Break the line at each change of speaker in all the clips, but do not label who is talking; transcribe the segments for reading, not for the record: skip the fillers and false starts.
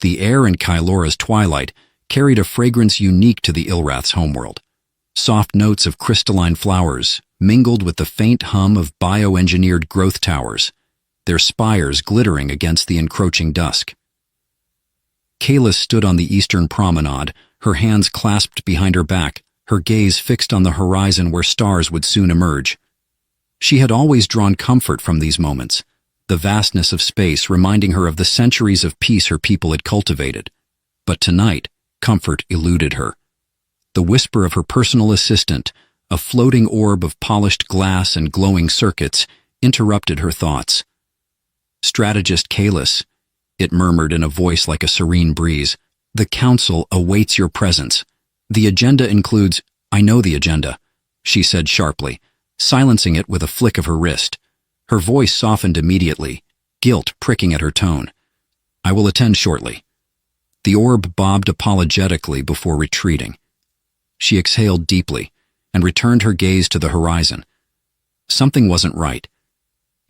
The air in Kylora's twilight carried a fragrance unique to the Ilrath's homeworld. Soft notes of crystalline flowers mingled with the faint hum of bioengineered growth towers, their spires glittering against the encroaching dusk. Kalis stood on the eastern promenade, her hands clasped behind her back, her gaze fixed on the horizon where stars would soon emerge. She had always drawn comfort from these moments, the vastness of space reminding her of the centuries of peace her people had cultivated. But tonight, comfort eluded her. The whisper of her personal assistant, a floating orb of polished glass and glowing circuits, interrupted her thoughts. "Strategist Kalis," it murmured in a voice like a serene breeze, "the Council awaits your presence. The agenda includes—" "I know the agenda," she said sharply, silencing it with a flick of her wrist. Her voice softened immediately, guilt pricking at her tone. "I will attend shortly." The orb bobbed apologetically before retreating. She exhaled deeply and returned her gaze to the horizon. Something wasn't right.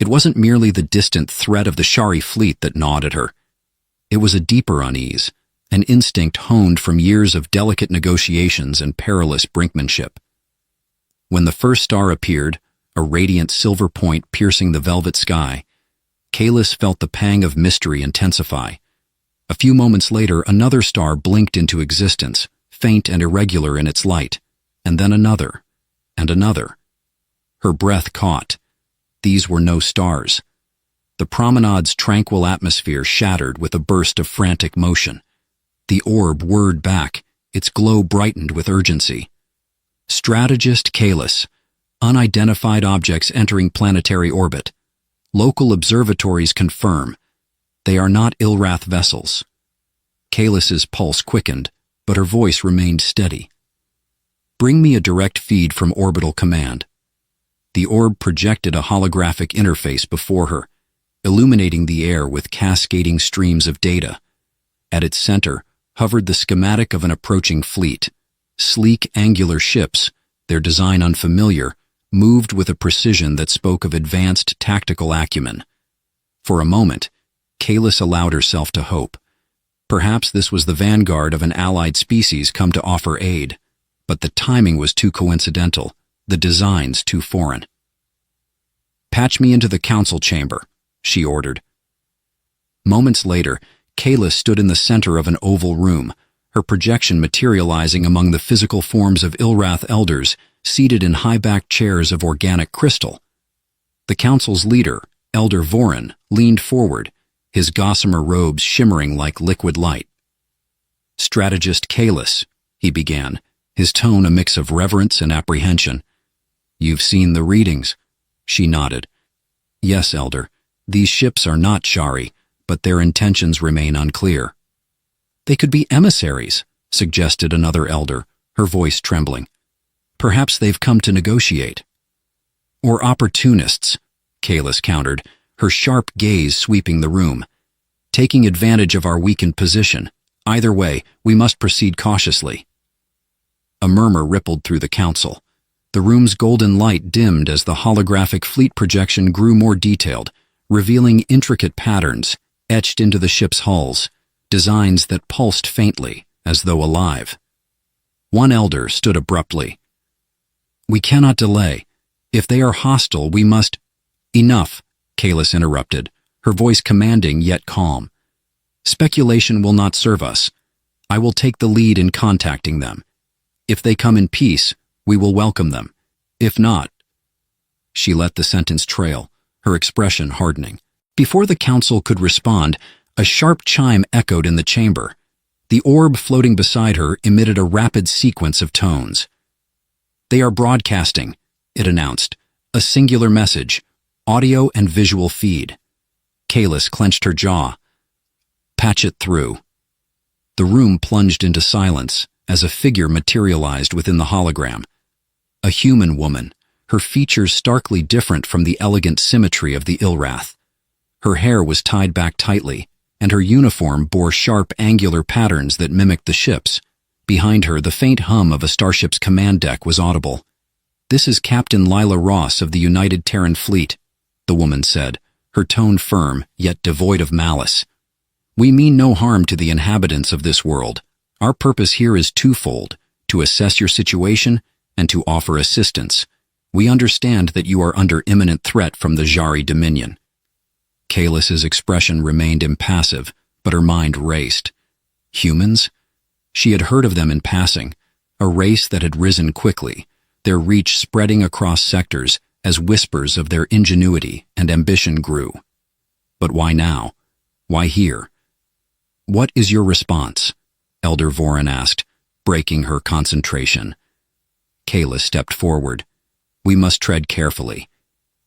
It wasn't merely the distant threat of the Shari fleet that gnawed at her. It was a deeper unease, an instinct honed from years of delicate negotiations and perilous brinkmanship. When the first star appeared, a radiant silver point piercing the velvet sky, Kalis felt the pang of mystery intensify. A few moments later, another star blinked into existence, faint and irregular in its light, and then another, and another. Her breath caught. These were no stars. The promenade's tranquil atmosphere shattered with a burst of frantic motion. The orb whirred back, its glow brightened with urgency. "Strategist Kalis, unidentified objects entering planetary orbit. Local observatories confirm. They are not Ilrath vessels." Kalis's pulse quickened, but her voice remained steady. "Bring me a direct feed from Orbital Command." The orb projected a holographic interface before her, illuminating the air with cascading streams of data. At its center hovered the schematic of an approaching fleet. Sleek, angular ships, their design unfamiliar, moved with a precision that spoke of advanced tactical acumen. For a moment, Kalis allowed herself to hope. Perhaps this was the vanguard of an allied species come to offer aid, but the timing was too coincidental, the designs too foreign. "Patch me into the council chamber," she ordered. Moments later, Kalis stood in the center of an oval room, her projection materializing among the physical forms of Ilrath elders seated in high-backed chairs of organic crystal. The council's leader, Elder Vorin, leaned forward, his gossamer robes shimmering like liquid light. "Strategist Kalis," he began, his tone a mix of reverence and apprehension. "You've seen the readings." She nodded. "Yes, Elder. These ships are not Shari, but their intentions remain unclear." "They could be emissaries," suggested another elder, her voice trembling. "Perhaps they've come to negotiate." "Or opportunists," Kalis countered, her sharp gaze sweeping the room. "Taking advantage of our weakened position. Either way, we must proceed cautiously." A murmur rippled through the council. The room's golden light dimmed as the holographic fleet projection grew more detailed, revealing intricate patterns etched into the ship's hulls, designs that pulsed faintly, as though alive. One elder stood abruptly. "We cannot delay. If they are hostile, we must—" "Enough," Kalis interrupted, her voice commanding yet calm. "Speculation will not serve us. I will take the lead in contacting them. If they come in peace, we will welcome them. If not—" She let the sentence trail, her expression hardening. Before the council could respond, a sharp chime echoed in the chamber. The orb floating beside her emitted a rapid sequence of tones. "They are broadcasting," it announced, a singular message, audio and visual feed. Kalis clenched her jaw. "Patch it through." The room plunged into silence as a figure materialized within the hologram. A human woman, her features starkly different from the elegant symmetry of the Ilrath. Her hair was tied back tightly, and her uniform bore sharp angular patterns that mimicked the ship's. Behind her, the faint hum of a starship's command deck was audible. "This is Captain Lila Ross of the United Terran Fleet," the woman said, her tone firm, yet devoid of malice. We mean no harm to the inhabitants of this world. Our purpose here is twofold: to assess your situation and to offer assistance. We understand that you are under imminent threat from the Jari Dominion." Kalis's expression remained impassive, but her mind raced. Humans? She had heard of them in passing, a race that had risen quickly, their reach spreading across sectors as whispers of their ingenuity and ambition grew. But why now? Why here? "What is your response?" Elder Voran asked, breaking her concentration. Kalis stepped forward. "We must tread carefully.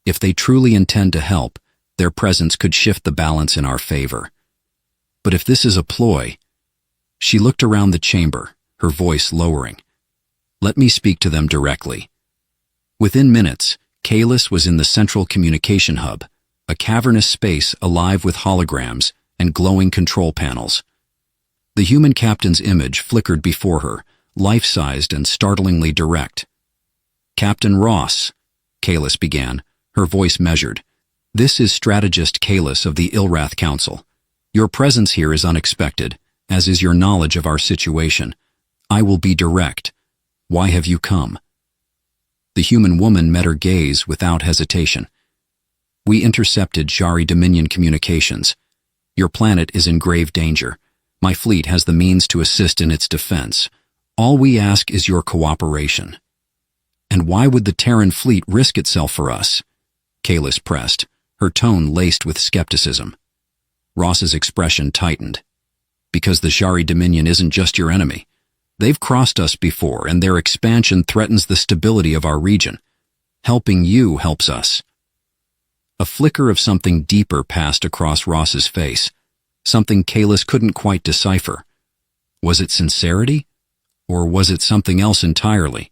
If they truly intend to help, their presence could shift the balance in our favor. But if this is a ploy—" She looked around the chamber, her voice lowering. "Let me speak to them directly." Within minutes, Kalis was in the central communication hub, a cavernous space alive with holograms and glowing control panels. The human captain's image flickered before her, life-sized and startlingly direct. "Captain Ross," Kalis began, her voice measured. "This is strategist Kalis of the Ilrath Council. Your presence here is unexpected, as is your knowledge of our situation. I will be direct. Why have you come?" The human woman met her gaze without hesitation. "We intercepted Jari Dominion communications. Your planet is in grave danger. My fleet has the means to assist in its defense. All we ask is your cooperation." "And why would the Terran fleet risk itself for us?" Kalis pressed, her tone laced with skepticism. Ross's expression tightened. "Because the Jari Dominion isn't just your enemy. They've crossed us before, and their expansion threatens the stability of our region. Helping you helps us." A flicker of something deeper passed across Ross's face, something Kalis couldn't quite decipher. Was it sincerity? Or was it something else entirely?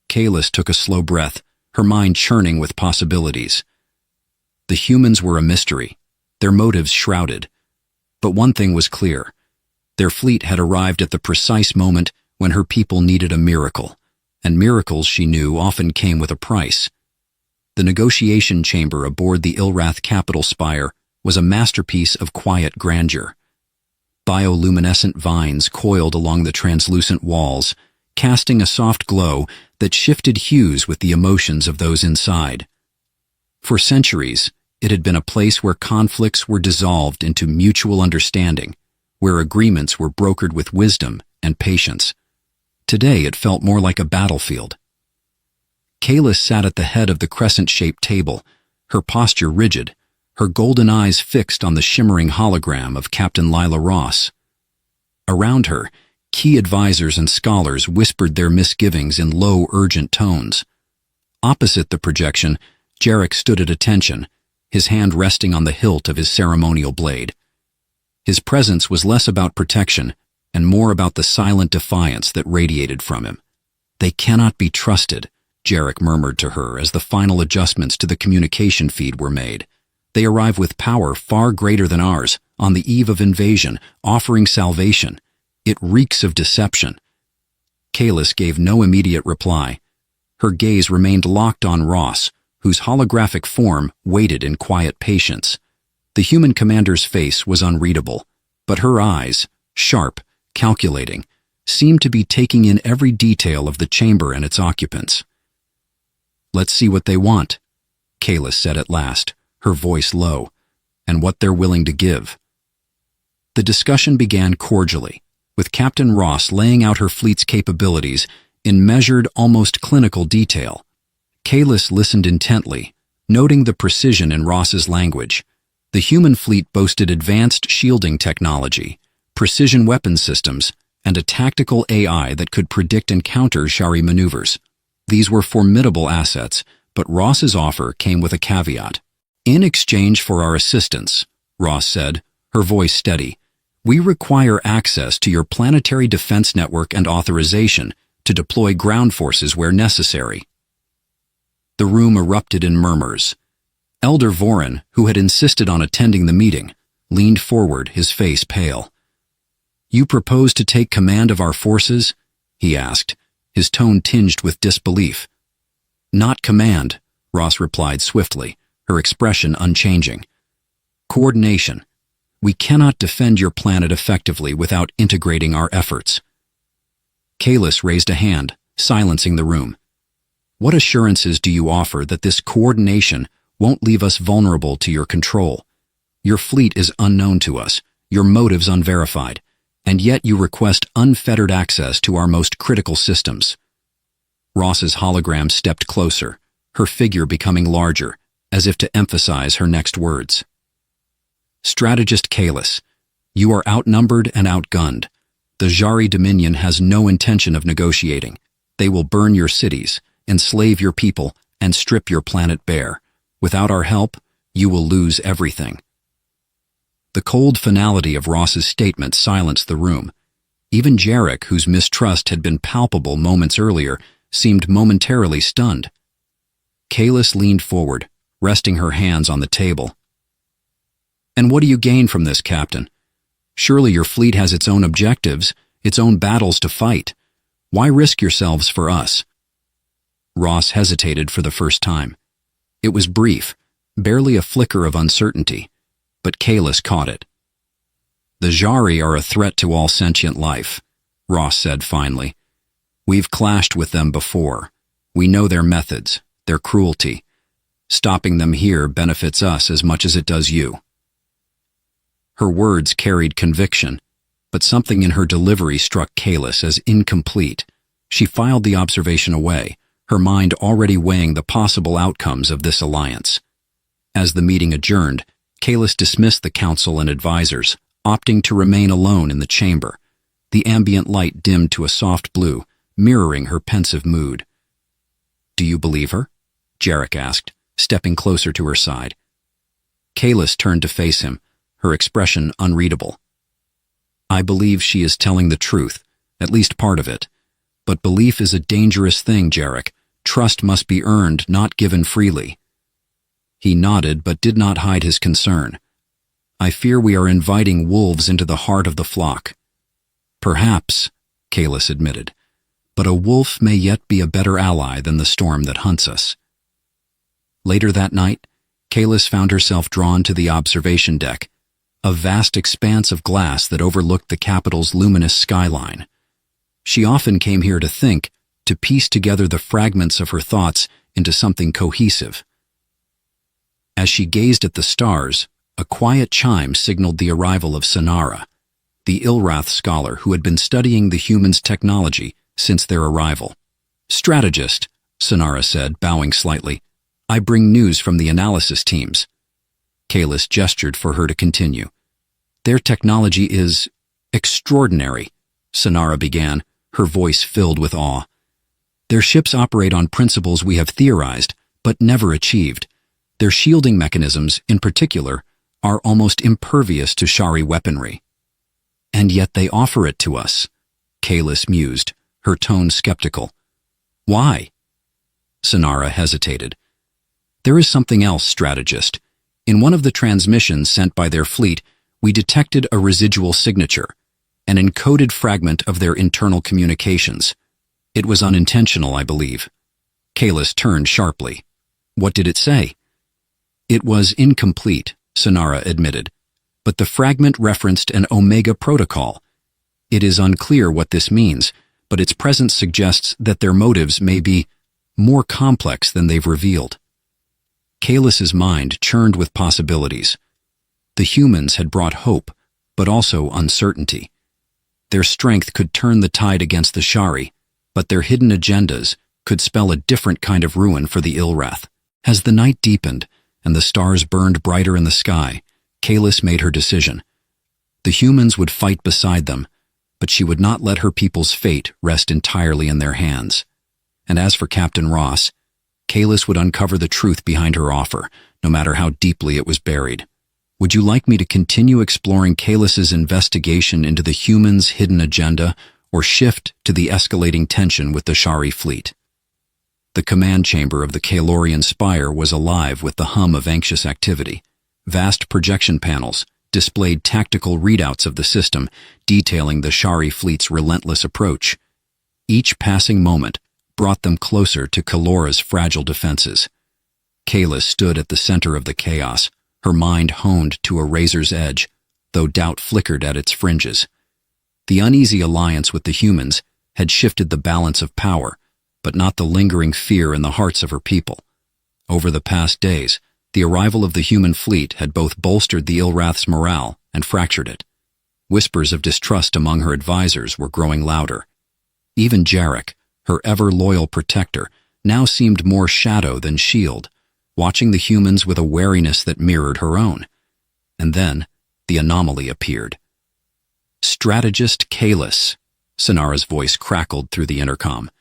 Kalis took a slow breath, her mind churning with possibilities. The humans were a mystery, their motives shrouded. But one thing was clear. Their fleet had arrived at the precise moment when her people needed a miracle, and miracles, she knew, often came with a price. The negotiation chamber aboard the Ilrath capital spire was a masterpiece of quiet grandeur. Bioluminescent vines coiled along the translucent walls, casting a soft glow that shifted hues with the emotions of those inside. For centuries, it had been a place where conflicts were dissolved into mutual understanding, where agreements were brokered with wisdom and patience. Today it felt more like a battlefield. Kalis sat at the head of the crescent-shaped table, her posture rigid, her golden eyes fixed on the shimmering hologram of Captain Lila Ross. Around her, key advisors and scholars whispered their misgivings in low, urgent tones. Opposite the projection, Jarek stood at attention, his hand resting on the hilt of his ceremonial blade. His presence was less about protection and more about the silent defiance that radiated from him. "They cannot be trusted," Jarek murmured to her as the final adjustments to the communication feed were made. "They arrive with power far greater than ours, on the eve of invasion, offering salvation. It reeks of deception." Kalis gave no immediate reply. Her gaze remained locked on Ross, whose holographic form waited in quiet patience. The human commander's face was unreadable, but her eyes, sharp, calculating, seemed to be taking in every detail of the chamber and its occupants. "Let's see what they want," Kalis said at last, her voice low, "and what they're willing to give." The discussion began cordially, with Captain Ross laying out her fleet's capabilities in measured, almost clinical detail. Kalis listened intently, noting the precision in Ross's language. The human fleet boasted advanced shielding technology, precision weapon systems, and a tactical AI that could predict and counter Jari maneuvers. These were formidable assets, but Ross's offer came with a caveat. "In exchange for our assistance," Ross said, her voice steady, "we require access to your planetary defense network and authorization to deploy ground forces where necessary." The room erupted in murmurs. Elder Voran, who had insisted on attending the meeting, leaned forward, his face pale. "You propose to take command of our forces?" he asked, his tone tinged with disbelief. "Not command," Ross replied swiftly, her expression unchanging. "Coordination. We cannot defend your planet effectively without integrating our efforts." Kalis raised a hand, silencing the room. "What assurances do you offer that this coordination won't leave us vulnerable to your control? Your fleet is unknown to us, your motives unverified, and yet you request unfettered access to our most critical systems." Ross's hologram stepped closer, her figure becoming larger, as if to emphasize her next words. "Strategist Kalis, you are outnumbered and outgunned. The Jari Dominion has no intention of negotiating. They will burn your cities, enslave your people, and strip your planet bare. Without our help, you will lose everything." The cold finality of Ross's statement silenced the room. Even Jarek, whose mistrust had been palpable moments earlier, seemed momentarily stunned. Kalis leaned forward, resting her hands on the table. "And what do you gain from this, Captain? Surely your fleet has its own objectives, its own battles to fight. Why risk yourselves for us?" Ross hesitated for the first time. It was brief, barely a flicker of uncertainty, but Kalis caught it. "The Jari are a threat to all sentient life," Ross said finally. "We've clashed with them before. We know their methods, their cruelty. Stopping them here benefits us as much as it does you." Her words carried conviction, but something in her delivery struck Kalis as incomplete. She filed the observation away, her mind already weighing the possible outcomes of this alliance. As the meeting adjourned, Kalis dismissed the council and advisors, opting to remain alone in the chamber. The ambient light dimmed to a soft blue, mirroring her pensive mood. "Do you believe her?" Jarek asked, stepping closer to her side. Kalis turned to face him, her expression unreadable. "I believe she is telling the truth, at least part of it. But belief is a dangerous thing, Jarek. Trust must be earned, not given freely." He nodded but did not hide his concern. "I fear we are inviting wolves into the heart of the flock." "Perhaps," Kalis admitted, "but a wolf may yet be a better ally than the storm that hunts us." Later that night, Kalis found herself drawn to the observation deck, a vast expanse of glass that overlooked the capital's luminous skyline. She often came here to think, to piece together the fragments of her thoughts into something cohesive. As she gazed at the stars, a quiet chime signaled the arrival of Sonara, the Ilrath scholar who had been studying the humans' technology since their arrival. "Strategist," Sonara said, bowing slightly, "I bring news from the analysis teams." Kalis gestured for her to continue. "Their technology is extraordinary," Sonara began, her voice filled with awe. "Their ships operate on principles we have theorized, but never achieved. Their shielding mechanisms, in particular, are almost impervious to Shari weaponry. And yet they offer it to us," Kalis mused, her tone skeptical. "Why?" Sonara hesitated. "There is something else, strategist. In one of the transmissions sent by their fleet, we detected a residual signature, an encoded fragment of their internal communications. It was unintentional, I believe." Kalis turned sharply. "What did it say?" "It was incomplete," Sonara admitted, "but the fragment referenced an Omega protocol. It is unclear what this means, but its presence suggests that their motives may be more complex than they've revealed." Kalis's mind churned with possibilities. The humans had brought hope, but also uncertainty. Their strength could turn the tide against the Shari, but their hidden agendas could spell a different kind of ruin for the Ilrath. As the night deepened and the stars burned brighter in the sky, Kalis made her decision. The humans would fight beside them, but she would not let her people's fate rest entirely in their hands. And as for Captain Ross, Kalis would uncover the truth behind her offer, no matter how deeply it was buried. Would you like me to continue exploring Kalis's investigation into the humans' hidden agenda, or shift to the escalating tension with the Shari fleet? The command chamber of the Kalorian Spire was alive with the hum of anxious activity. Vast projection panels displayed tactical readouts of the system, detailing the Shari fleet's relentless approach. Each passing moment brought them closer to Kalora's fragile defenses. Kalis stood at the center of the chaos, her mind honed to a razor's edge, though doubt flickered at its fringes. The uneasy alliance with the humans had shifted the balance of power, but not the lingering fear in the hearts of her people. Over the past days, the arrival of the human fleet had both bolstered the Ilrath's morale and fractured it. Whispers of distrust among her advisors were growing louder. Even Jarek, her ever-loyal protector, now seemed more shadow than shield, watching the humans with a wariness that mirrored her own. And then, the anomaly appeared. "Strategist Kalis," Sonara's voice crackled through the intercom.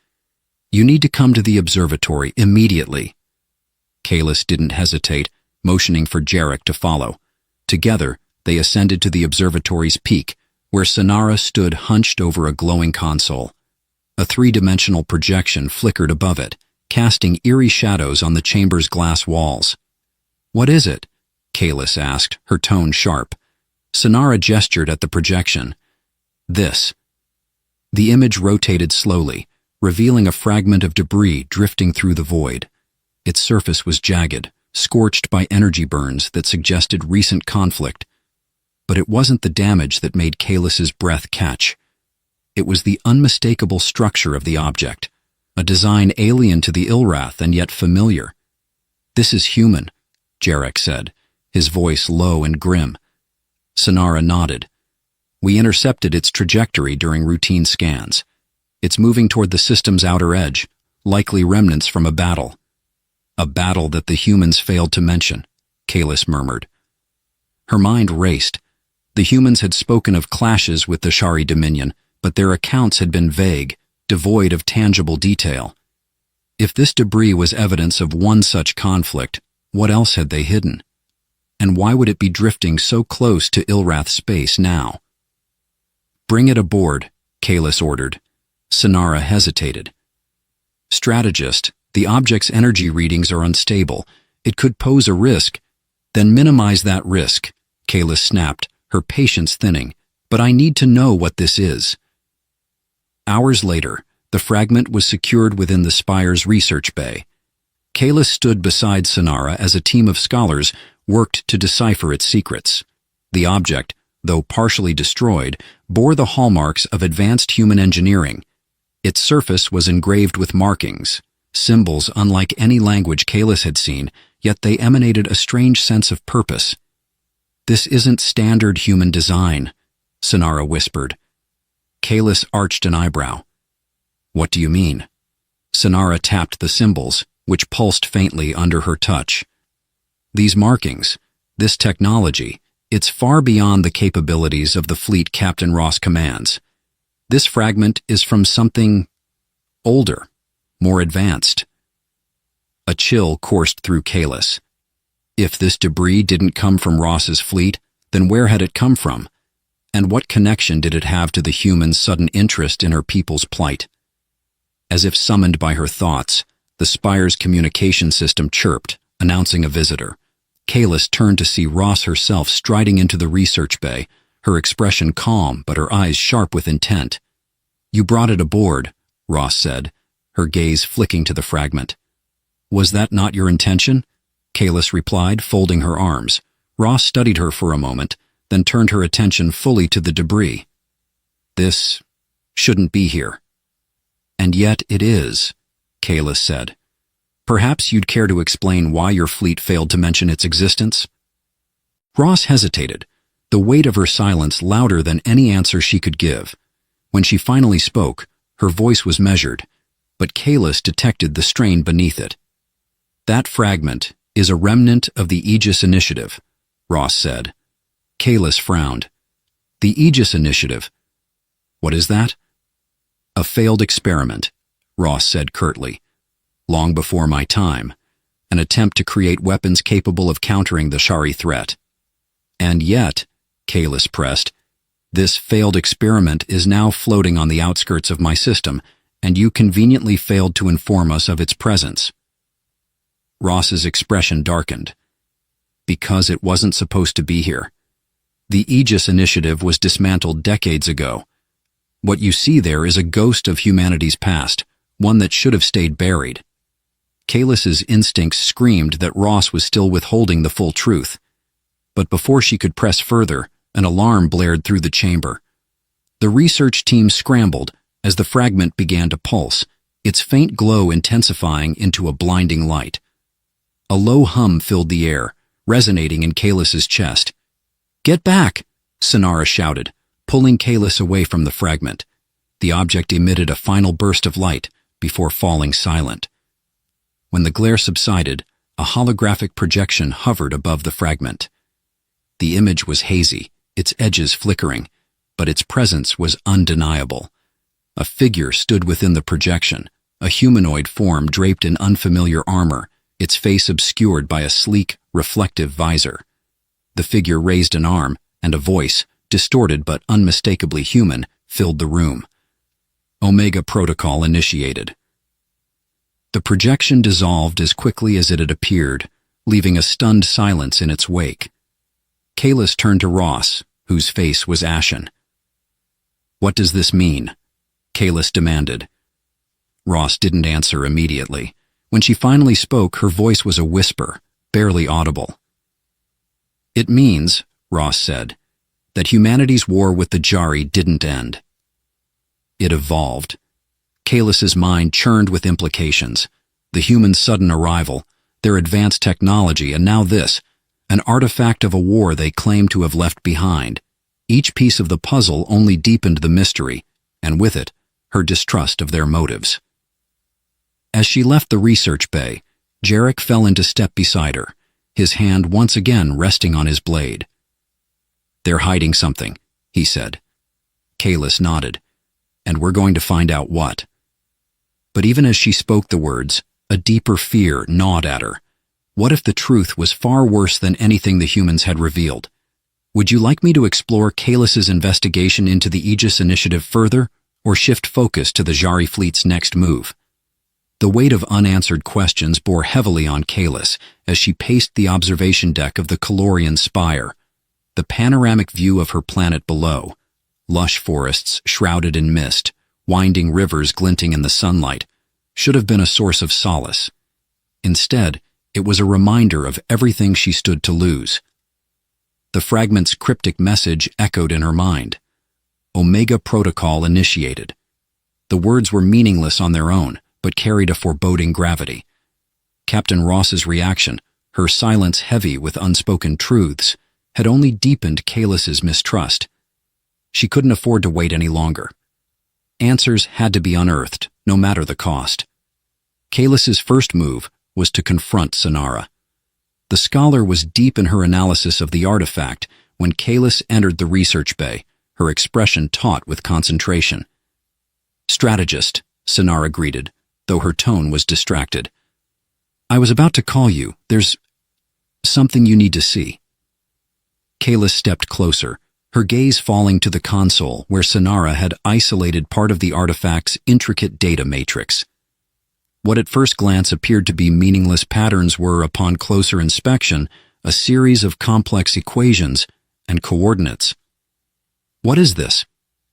"You need to come to the observatory immediately." Kalis didn't hesitate, motioning for Jarek to follow. Together, they ascended to the observatory's peak, where Sonara stood hunched over a glowing console. A three-dimensional projection flickered above it, casting eerie shadows on the chamber's glass walls. "What is it?" Kalis asked, her tone sharp. Sonara gestured at the projection. "This." The image rotated slowly, revealing a fragment of debris drifting through the void. Its surface was jagged, scorched by energy burns that suggested recent conflict. But it wasn't the damage that made Kalis's breath catch. It was the unmistakable structure of the object, a design alien to the Ilrath and yet familiar. "This is human," Jarek said, his voice low and grim. Sonara nodded. "We intercepted its trajectory during routine scans. It's moving toward the system's outer edge, likely remnants from a battle." "A battle that the humans failed to mention," Kalis murmured. Her mind raced. The humans had spoken of clashes with the Shari Dominion, but their accounts had been vague, devoid of tangible detail. If this debris was evidence of one such conflict, what else had they hidden? And why would it be drifting so close to Ilrath space now? "Bring it aboard," Kalis ordered. Sonara hesitated. "Strategist, the object's energy readings are unstable. It could pose a risk." "Then minimize that risk," Kalis snapped, her patience thinning. "But I need to know what this is." Hours later, the fragment was secured within the Spire's research bay. Kalis stood beside Sonara as a team of scholars worked to decipher its secrets. The object, though partially destroyed, bore the hallmarks of advanced human engineering. Its surface was engraved with markings, symbols unlike any language Kalis had seen, yet they emanated a strange sense of purpose. "This isn't standard human design," Sonara whispered. Kalis arched an eyebrow. "What do you mean?" Sonara tapped the symbols, which pulsed faintly under her touch. "These markings, this technology, it's far beyond the capabilities of the fleet Captain Ross commands. This fragment is from something older, more advanced." A chill coursed through Kalis. If this debris didn't come from Ross's fleet, then where had it come from? And what connection did it have to the human's sudden interest in her people's plight? As if summoned by her thoughts, the Spire's communication system chirped, announcing a visitor. Kalis turned to see Ross herself striding into the research bay, her expression calm but her eyes sharp with intent. "You brought it aboard," Ross said, her gaze flicking to the fragment. "Was that not your intention?" Kalis replied, folding her arms. Ross studied her for a moment, then turned her attention fully to the debris. "This shouldn't be here." "And yet it is," Kalis said. "Perhaps you'd care to explain why your fleet failed to mention its existence?" Ross hesitated, the weight of her silence louder than any answer she could give. When she finally spoke, her voice was measured, but Kalis detected the strain beneath it. "That fragment is a remnant of the Aegis Initiative," Ross said. Kalis frowned. "The Aegis Initiative? What is that?" "A failed experiment," Ross said curtly. "Long before my time. An attempt to create weapons capable of countering the Shari threat." "And yet," Kalis pressed, "this failed experiment is now floating on the outskirts of my system, and you conveniently failed to inform us of its presence." Ross's expression darkened. "Because it wasn't supposed to be here. The Aegis Initiative was dismantled decades ago. What you see there is a ghost of humanity's past, one that should have stayed buried." Kalis's instincts screamed that Ross was still withholding the full truth. But before she could press further, An alarm blared through the chamber. The research team scrambled as the fragment began to pulse, its faint glow intensifying into a blinding light. A low hum filled the air, resonating in Kalis's chest. "Get back!" Sonara shouted, pulling Kalis away from the fragment. The object emitted a final burst of light before falling silent. When the glare subsided, a holographic projection hovered above the fragment. The image was hazy, its edges flickering, but its presence was undeniable. A figure stood within the projection, a humanoid form draped in unfamiliar armor, its face obscured by a sleek, reflective visor. The figure raised an arm, and a voice, distorted but unmistakably human, filled the room. Omega Protocol initiated. The projection dissolved as quickly as it had appeared, leaving a stunned silence in its wake. Kalis turned to Ross, whose face was ashen. "What does this mean?" Kalis demanded. Ross didn't answer immediately. When she finally spoke, her voice was a whisper, barely audible. "It means," Ross said, "that humanity's war with the Jari didn't end. It evolved." Kalis's mind churned with implications. The humans' sudden arrival, their advanced technology, and now this, an artifact of a war they claimed to have left behind. Each piece of the puzzle only deepened the mystery, and with it, her distrust of their motives. As she left the research bay, Jarek fell into step beside her, his hand once again resting on his blade. "They're hiding something," he said. Kalis nodded. "And we're going to find out what." But even as she spoke the words, a deeper fear gnawed at her. What if the truth was far worse than anything the humans had revealed? "Would you like me to explore Kalis's investigation into the Aegis Initiative further, or shift focus to the Jari fleet's next move?" The weight of unanswered questions bore heavily on Kalis as she paced the observation deck of the Calorian Spire. The panoramic view of her planet below, lush forests shrouded in mist, winding rivers glinting in the sunlight, should have been a source of solace. Instead, it was a reminder of everything she stood to lose. The fragment's cryptic message echoed in her mind. Omega Protocol initiated. The words were meaningless on their own, but carried a foreboding gravity. Captain Ross's reaction, her silence heavy with unspoken truths, had only deepened Kalis's mistrust. She couldn't afford to wait any longer. Answers had to be unearthed, no matter the cost. Kalis's first move was to confront Sonara. The scholar was deep in her analysis of the artifact when Kalis entered the research bay, her expression taut with concentration. "Strategist," Sonara greeted, though her tone was distracted. "I was about to call you. There's something you need to see." Kalis stepped closer, her gaze falling to the console where Sonara had isolated part of the artifact's intricate data matrix. What at first glance appeared to be meaningless patterns were, upon closer inspection, a series of complex equations and coordinates. "What is this?"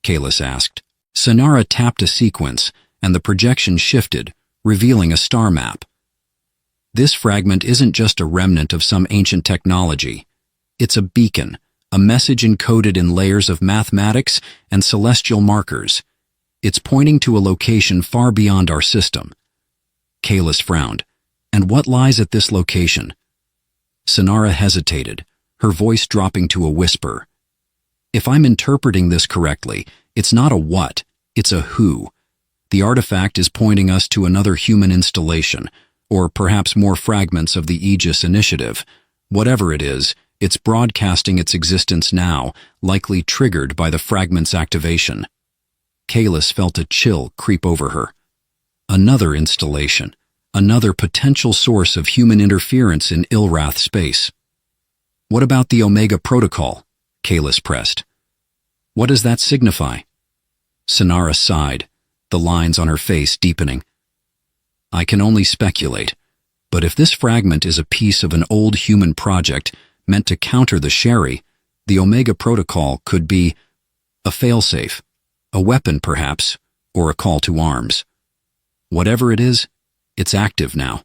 Kalis asked. Sonara tapped a sequence, and the projection shifted, revealing a star map. "This fragment isn't just a remnant of some ancient technology. It's a beacon, a message encoded in layers of mathematics and celestial markers. It's pointing to a location far beyond our system." Kalis frowned. "And what lies at this location?" Sonara hesitated, her voice dropping to a whisper. "If I'm interpreting this correctly, it's not a what, it's a who. The artifact is pointing us to another human installation, or perhaps more fragments of the Aegis Initiative. Whatever it is, it's broadcasting its existence now, likely triggered by the fragment's activation." Kalis felt a chill creep over her. Another installation, another potential source of human interference in Ilrath space. "What about the Omega Protocol?" Kalis pressed. "What does that signify?" Sonara sighed, the lines on her face deepening. "I can only speculate, but if this fragment is a piece of an old human project meant to counter the Sherry, the Omega Protocol could be a failsafe, a weapon perhaps, or a call to arms. Whatever it is, it's active now,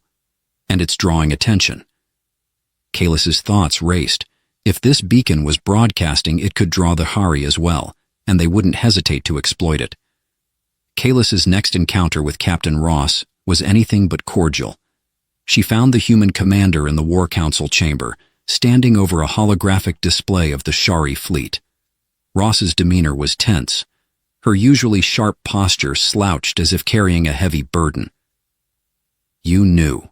and it's drawing attention." Kalis's thoughts raced, If this beacon was broadcasting, it could draw the Hari as well, and they wouldn't hesitate to exploit it. Kalis's next encounter with Captain Ross was anything but cordial. She found the human commander in the War Council chamber, standing over a holographic display of the Shari fleet. Ross's demeanor was tense. Her usually sharp posture slouched as if carrying a heavy burden. "You knew,"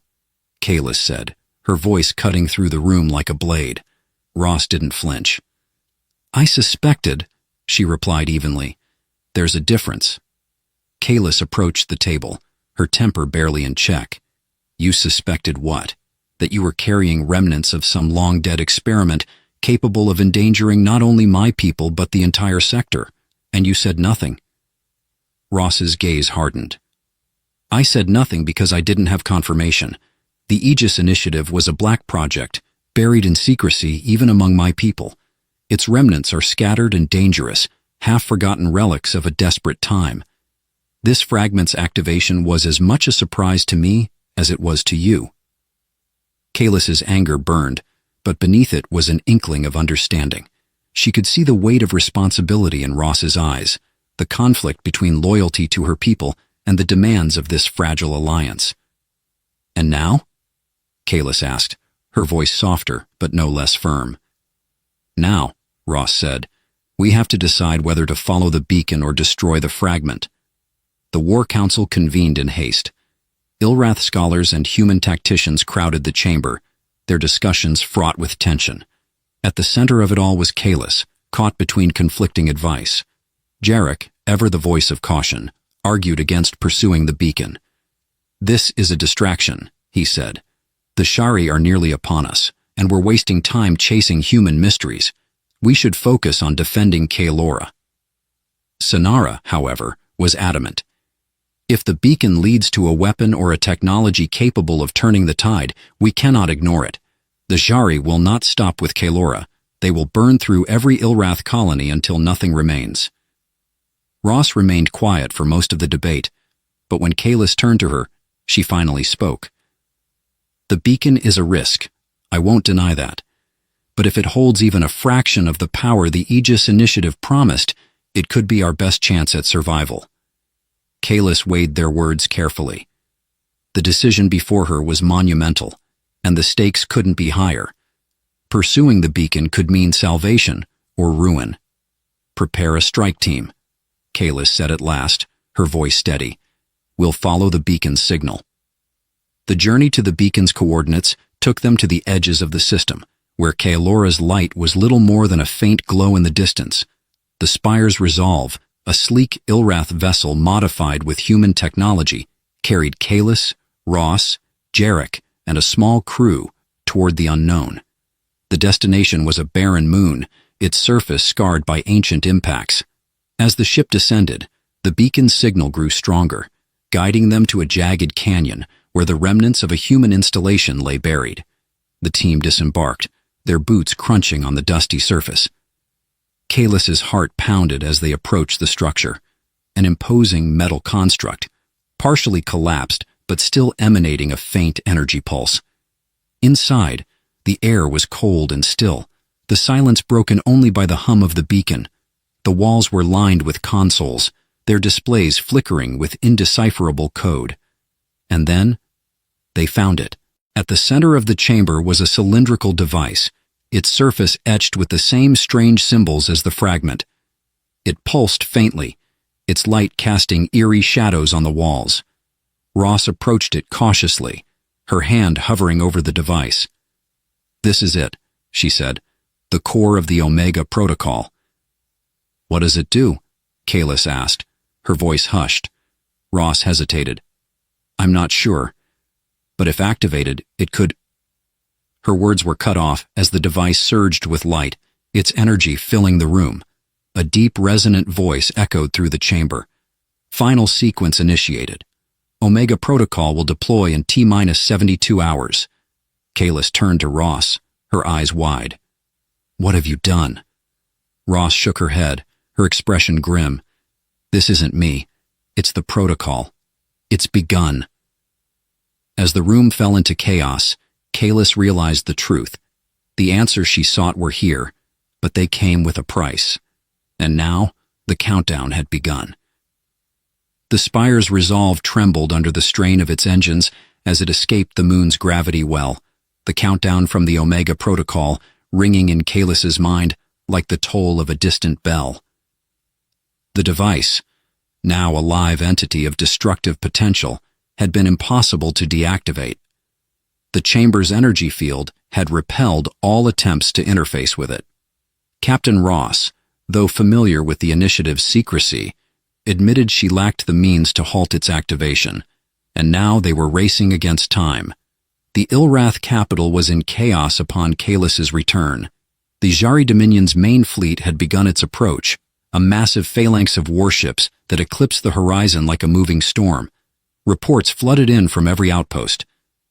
Kalis said, her voice cutting through the room like a blade. Ross didn't flinch. "I suspected," she replied evenly. "There's a difference." Kalis approached the table, her temper barely in check. "You suspected what? That you were carrying remnants of some long-dead experiment capable of endangering not only my people but the entire sector, and you said nothing." Ross's gaze hardened. "I said nothing because I didn't have confirmation. The Aegis Initiative was a black project, buried in secrecy even among my people. Its remnants are scattered and dangerous, half-forgotten relics of a desperate time. This fragment's activation was as much a surprise to me as it was to you." Kalis's anger burned, but beneath it was an inkling of understanding. She could see the weight of responsibility in Ross's eyes, the conflict between loyalty to her people and the demands of this fragile alliance. "And now?" Kalis asked, her voice softer but no less firm. "Now," Ross said, "we have to decide whether to follow the beacon or destroy the fragment." The War Council convened in haste. Ilrath scholars and human tacticians crowded the chamber, their discussions fraught with tension. At the center of it all was Kalis, caught between conflicting advice. Jarek, ever the voice of caution, argued against pursuing the beacon. "This is a distraction," he said. "The Shari are nearly upon us, and we're wasting time chasing human mysteries. We should focus on defending Kaelora." Sonara, however, was adamant. "If the beacon leads to a weapon or a technology capable of turning the tide, we cannot ignore it. The Shari will not stop with Kaelora. They will burn through every Ilrath colony until nothing remains." Ross remained quiet for most of the debate, but when Kalis turned to her, she finally spoke. "The beacon is a risk. I won't deny that. But if it holds even a fraction of the power the Aegis Initiative promised, it could be our best chance at survival." Kalis weighed their words carefully. The decision before her was monumental, and the stakes couldn't be higher. Pursuing the beacon could mean salvation or ruin. "Prepare a strike team," Kalis said at last, her voice steady. "We'll follow the beacon's signal." The journey to the beacon's coordinates took them to the edges of the system, where Kaelora's light was little more than a faint glow in the distance. The Spire's Resolve, a sleek Ilrath vessel modified with human technology, carried Kalis, Ross, Jarek, and a small crew toward the unknown. The destination was a barren moon, its surface scarred by ancient impacts. As the ship descended, the beacon's signal grew stronger, guiding them to a jagged canyon where the remnants of a human installation lay buried. The team disembarked, their boots crunching on the dusty surface. Kalis's heart pounded as they approached the structure, an imposing metal construct, partially collapsed but still emanating a faint energy pulse. Inside, the air was cold and still, the silence broken only by the hum of the beacon. The walls were lined with consoles, their displays flickering with indecipherable code. And then, they found it. At the center of the chamber was a cylindrical device, its surface etched with the same strange symbols as the fragment. It pulsed faintly, its light casting eerie shadows on the walls. Ross approached it cautiously, her hand hovering over the device. "This is it," she said, "the core of the Omega Protocol." "What does it do?" Kalis asked, her voice hushed. Ross hesitated. "I'm not sure, but if activated, it could—" Her words were cut off as the device surged with light, its energy filling the room. A deep, resonant voice echoed through the chamber. "Final sequence initiated. Omega Protocol will deploy in T-minus 72 hours. Kalis turned to Ross, her eyes wide. "What have you done?" Ross shook her head, her expression grim. "This isn't me. It's the protocol. It's begun." As the room fell into chaos, Kalis realized the truth. The answers she sought were here, but they came with a price. And now, the countdown had begun. The Spire's resolve trembled under the strain of its engines as it escaped the moon's gravity well, the countdown from the Omega Protocol ringing in Kalis's mind like the toll of a distant bell. The device, now a live entity of destructive potential, had been impossible to deactivate. The chamber's energy field had repelled all attempts to interface with it. Captain Ross, though familiar with the initiative's secrecy, admitted she lacked the means to halt its activation, and now they were racing against time. The Ilrath capital was in chaos upon Kalis's return. The Jari Dominion's main fleet had begun its approach, a massive phalanx of warships that eclipsed the horizon like a moving storm. Reports flooded in from every outpost.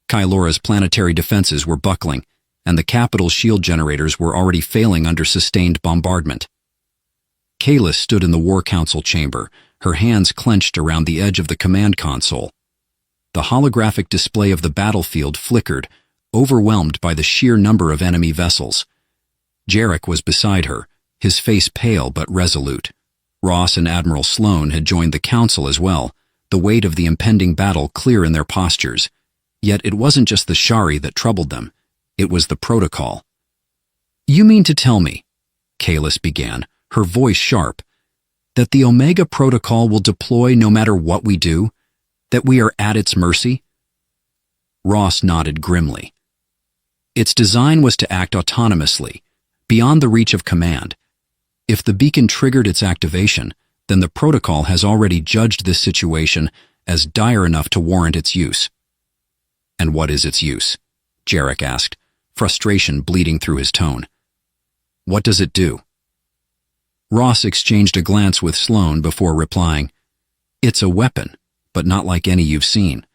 Kylora's planetary defenses were buckling, and the capital's shield generators were already failing under sustained bombardment. Kalis stood in the War Council chamber, her hands clenched around the edge of the command console. The holographic display of the battlefield flickered, overwhelmed by the sheer number of enemy vessels. Jarek was beside her, his face pale but resolute. Ross and Admiral Sloane had joined the council as well, the weight of the impending battle clear in their postures. Yet it wasn't just the Shari that troubled them. It was the protocol. "You mean to tell me," Kalis began, her voice sharp, "that the Omega Protocol will deploy no matter what we do? That we are at its mercy?" Ross nodded grimly. Its design was to act autonomously, beyond the reach of command. If the beacon triggered its activation, then the protocol has already judged this situation as dire enough to warrant its use. "And what is its use?" Jarek asked, frustration bleeding through his tone. "What does it do?" Ross exchanged a glance with Sloane before replying, "It's a weapon, but not like any you've seen.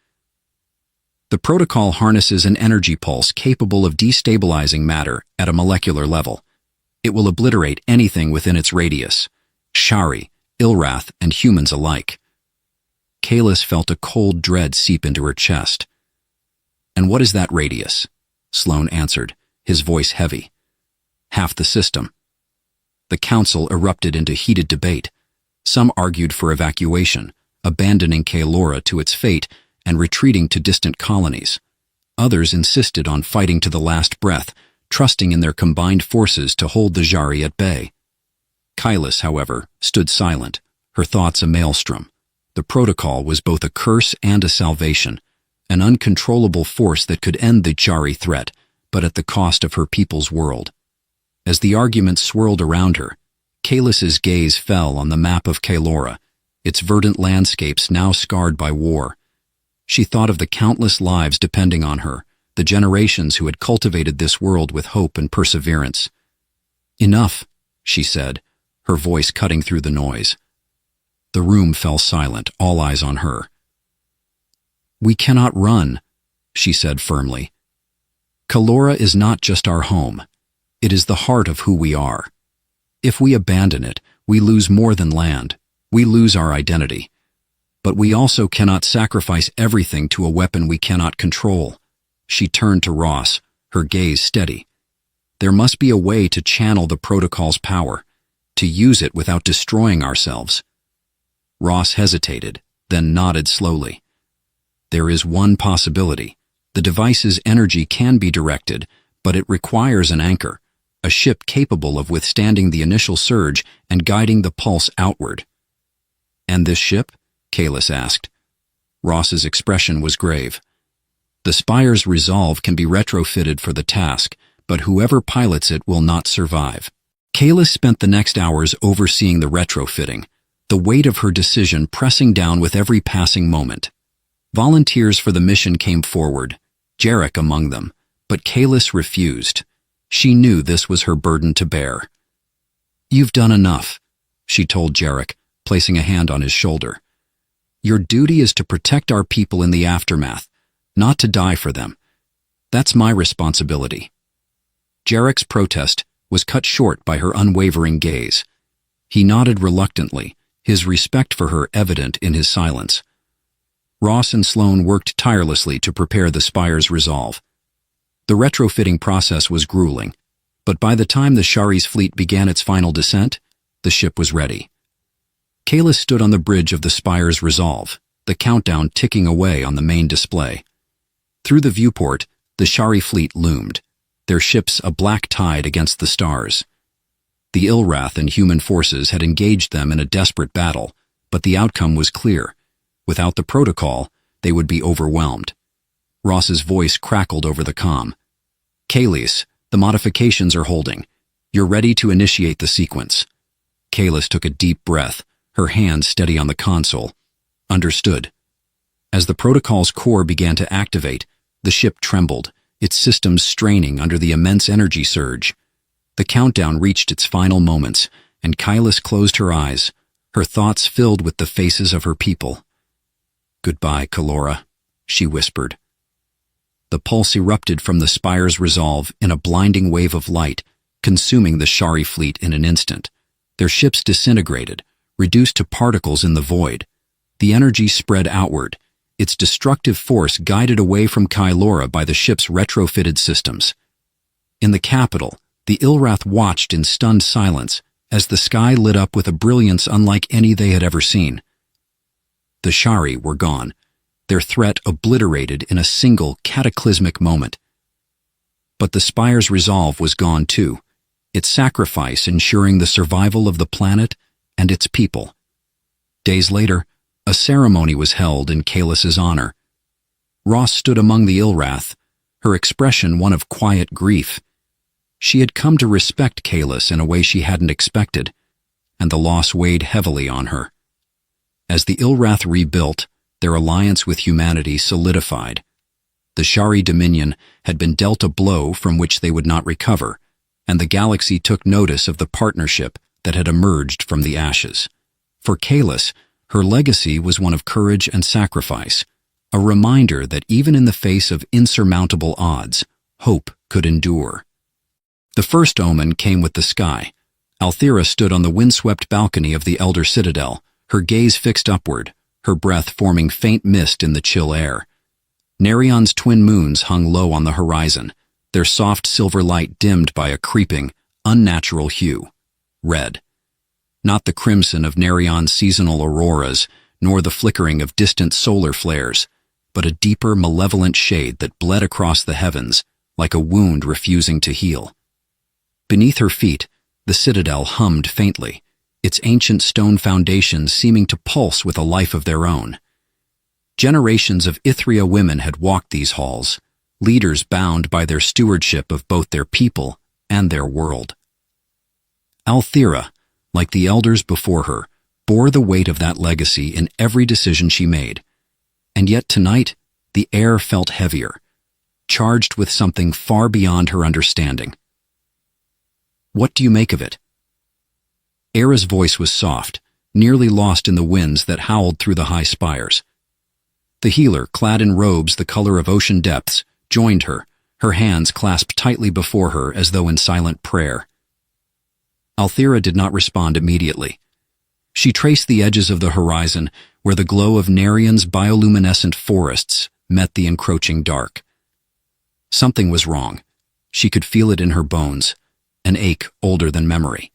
The protocol harnesses an energy pulse capable of destabilizing matter at a molecular level. It will obliterate anything within its radius, Shari, Ilrath, and humans alike." Kalis felt a cold dread seep into her chest. "And what is that radius?" Sloane answered, his voice heavy. "Half the system." The council erupted into heated debate. Some argued for evacuation, abandoning Kaelora to its fate and retreating to distant colonies. Others insisted on fighting to the last breath, trusting in their combined forces to hold the Jari at bay. Kalis, however, stood silent, her thoughts a maelstrom. The protocol was both a curse and a salvation, an uncontrollable force that could end the Jari threat, but at the cost of her people's world. As the argument swirled around her, Kalis's gaze fell on the map of Kaelora, its verdant landscapes now scarred by war. She thought of the countless lives depending on her, the generations who had cultivated this world with hope and perseverance. "Enough," she said, her voice cutting through the noise. The room fell silent, all eyes on her. "We cannot run," she said firmly. "Kaelora is not just our home. It is the heart of who we are. If we abandon it, we lose more than land. We lose our identity. But we also cannot sacrifice everything to a weapon we cannot control." She turned to Ross, her gaze steady. "There must be a way to channel the protocol's power, to use it without destroying ourselves." Ross hesitated, then nodded slowly. "There is one possibility. The device's energy can be directed, but it requires an anchor, a ship capable of withstanding the initial surge and guiding the pulse outward." "And this ship?" Kalis asked. Ross's expression was grave. "The Spire's resolve can be retrofitted for the task, but whoever pilots it will not survive." Kalis spent the next hours overseeing the retrofitting, the weight of her decision pressing down with every passing moment. Volunteers for the mission came forward, Jarek among them, but Kalis refused. She knew this was her burden to bear. "You've done enough," she told Jarek, placing a hand on his shoulder. "Your duty is to protect our people in the aftermath, not to die for them. That's my responsibility." Jarek's protest was cut short by her unwavering gaze. He nodded reluctantly, his respect for her evident in his silence. Ross and Sloane worked tirelessly to prepare the Spire's resolve. The retrofitting process was grueling, but by the time the Shari's fleet began its final descent, the ship was ready. Kalis stood on the bridge of the Spire's Resolve, the countdown ticking away on the main display. Through the viewport, the Shari fleet loomed, their ships a black tide against the stars. The Ilrath and human forces had engaged them in a desperate battle, but the outcome was clear. Without the protocol, they would be overwhelmed. Ross's voice crackled over the comm. "Kalis, the modifications are holding. You're ready to initiate the sequence." Kalis took a deep breath, her hands steady on the console. "Understood." As the protocol's core began to activate, the ship trembled, its systems straining under the immense energy surge. The countdown reached its final moments, and Kalis closed her eyes, her thoughts filled with the faces of her people. "Goodbye, Kalora," she whispered. The pulse erupted from the Spire's Resolve in a blinding wave of light, consuming the Shari fleet in an instant. Their ships disintegrated, reduced to particles in the void. The energy spread outward, its destructive force guided away from Kylora by the ship's retrofitted systems. In the capital, the Ilrath watched in stunned silence as the sky lit up with a brilliance unlike any they had ever seen. The Shari were gone, their threat obliterated in a single cataclysmic moment. But the Spire's Resolve was gone too, its sacrifice ensuring the survival of the planet and its people. Days later, a ceremony was held in Kalis's honor. Ross stood among the Ilrath, her expression one of quiet grief. She had come to respect Kalis in a way she hadn't expected, and the loss weighed heavily on her. As the Ilrath rebuilt, their alliance with humanity solidified. The Shari Dominion had been dealt a blow from which they would not recover, and the galaxy took notice of the partnership that had emerged from the ashes. For Kalis, her legacy was one of courage and sacrifice, a reminder that even in the face of insurmountable odds, hope could endure. The first omen came with the sky. Althira stood on the windswept balcony of the Elder Citadel, her gaze fixed upward, her breath forming faint mist in the chill air. Narion's twin moons hung low on the horizon, their soft silver light dimmed by a creeping, unnatural hue, red. Not the crimson of Narion's seasonal auroras, nor the flickering of distant solar flares, but a deeper, malevolent shade that bled across the heavens, like a wound refusing to heal. Beneath her feet, the citadel hummed faintly, its ancient stone foundations seeming to pulse with a life of their own. Generations of Ithria women had walked these halls, leaders bound by their stewardship of both their people and their world. Althira, like the elders before her, bore the weight of that legacy in every decision she made. And yet tonight, the air felt heavier, charged with something far beyond her understanding. "What do you make of it?" Era's voice was soft, nearly lost in the winds that howled through the high spires. The healer, clad in robes the color of ocean depths, joined her, her hands clasped tightly before her as though in silent prayer. Althira did not respond immediately. She traced the edges of the horizon where the glow of Narion's bioluminescent forests met the encroaching dark. Something was wrong. She could feel it in her bones, an ache older than memory.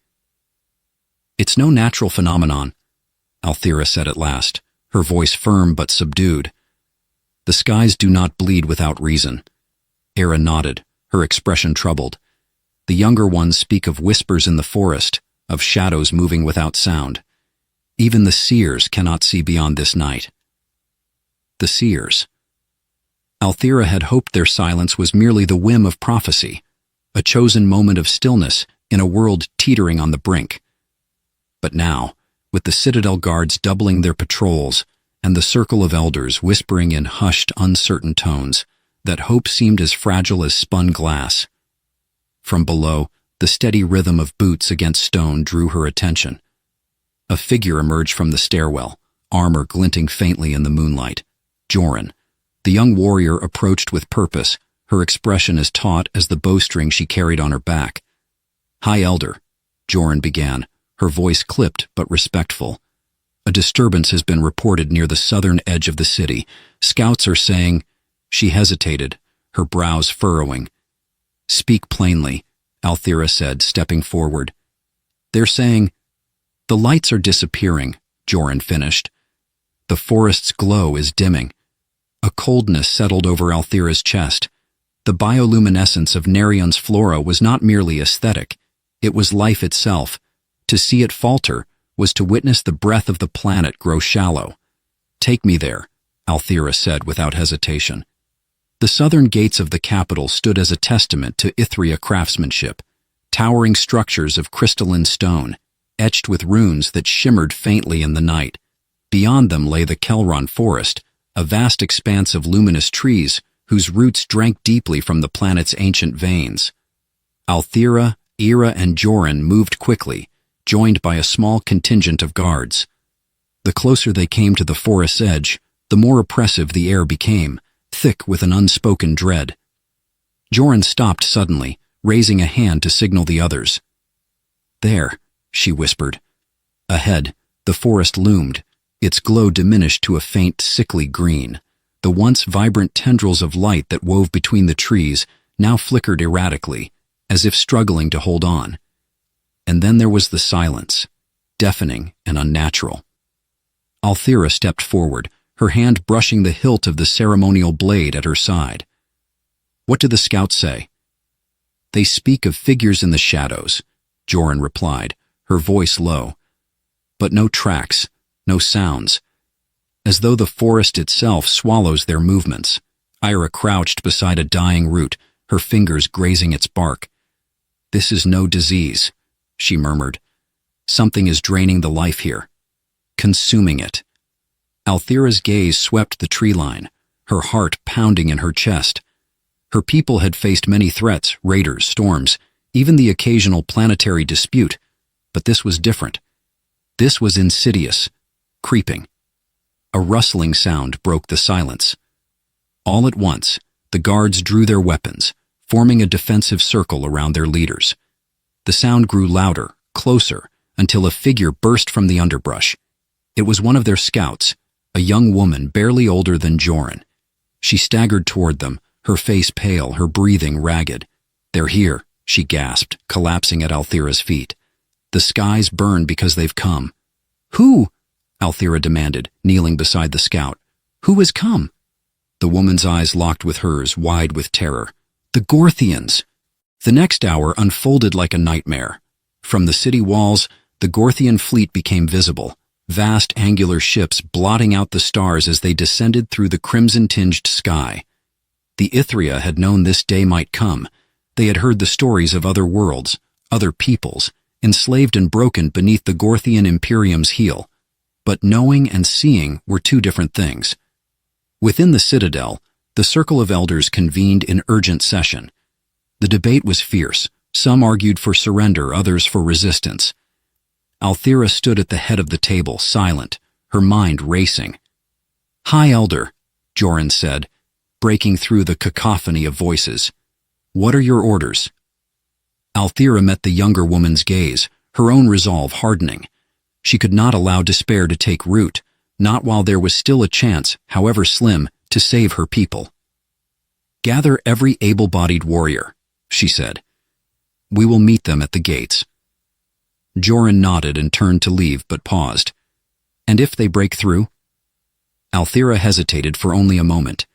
"It's no natural phenomenon," Althira said at last, her voice firm but subdued. "The skies do not bleed without reason." Era nodded, her expression troubled. "The younger ones speak of whispers in the forest, of shadows moving without sound. Even the seers cannot see beyond this night." The seers. Althira had hoped their silence was merely the whim of prophecy, a chosen moment of stillness in a world teetering on the brink. But now, with the Citadel guards doubling their patrols and the circle of elders whispering in hushed, uncertain tones, that hope seemed as fragile as spun glass. From below, the steady rhythm of boots against stone drew her attention. A figure emerged from the stairwell, armor glinting faintly in the moonlight. Joran. The young warrior approached with purpose, her expression as taut as the bowstring she carried on her back. "High Elder," Joran began, her voice clipped but respectful. "A disturbance has been reported near the southern edge of the city. Scouts are saying—" She hesitated, her brows furrowing, Speak plainly, Althea said, stepping forward. They're saying, the lights are disappearing, Joran finished. The forest's glow is dimming. A coldness settled over Althea's chest. The bioluminescence of Nerion's flora was not merely aesthetic. It was life itself. To see it falter was to witness the breath of the planet grow shallow. Take me there, Althea said without hesitation. The southern gates of the capital stood as a testament to Ithria craftsmanship, towering structures of crystalline stone, etched with runes that shimmered faintly in the night. Beyond them lay the Kelron forest, a vast expanse of luminous trees whose roots drank deeply from the planet's ancient veins. Althea, Ira, and Joran moved quickly, joined by a small contingent of guards. The closer they came to the forest's edge, the more oppressive the air became, thick with an unspoken dread. Joran stopped suddenly, raising a hand to signal the others. There, she whispered. Ahead, the forest loomed, its glow diminished to a faint, sickly green. The once vibrant tendrils of light that wove between the trees now flickered erratically, as if struggling to hold on. And then there was the silence, deafening and unnatural. Althea stepped forward, her hand brushing the hilt of the ceremonial blade at her side. What do the scouts say? They speak of figures in the shadows, Joran replied, her voice low. But no tracks, no sounds. As though the forest itself swallows their movements. Ira crouched beside a dying root, her fingers grazing its bark. This is no disease, she murmured. Something is draining the life here, consuming it. Althea's gaze swept the tree line, her heart pounding in her chest. Her people had faced many threats, raiders, storms, even the occasional planetary dispute, but this was different. This was insidious, creeping. A rustling sound broke the silence. All at once, the guards drew their weapons, forming a defensive circle around their leaders. The sound grew louder, closer, until a figure burst from the underbrush. It was one of their scouts, a young woman barely older than Joran. She staggered toward them, her face pale, her breathing ragged. They're here, she gasped, collapsing at Althea's feet. The skies burn because they've come. Who? Althea demanded, kneeling beside the scout. Who has come? The woman's eyes locked with hers, wide with terror. The Gorthians! The next hour unfolded like a nightmare. From the city walls, the Gorthian fleet became visible, vast angular ships blotting out the stars as they descended through the crimson-tinged sky. The Ithria had known this day might come. They had heard the stories of other worlds, other peoples, enslaved and broken beneath the Gorthian Imperium's heel. But knowing and seeing were two different things. Within the citadel, the circle of elders convened in urgent session. The debate was fierce. Some argued for surrender, others for resistance. Althea stood at the head of the table, silent, her mind racing. "High Elder," Joran said, breaking through the cacophony of voices. "What are your orders?" Althea met the younger woman's gaze, her own resolve hardening. She could not allow despair to take root, not while there was still a chance, however slim, to save her people. "Gather every able-bodied warrior," she said. "We will meet them at the gates." Joran nodded and turned to leave, but paused. "And if they break through?" Althea hesitated for only a moment.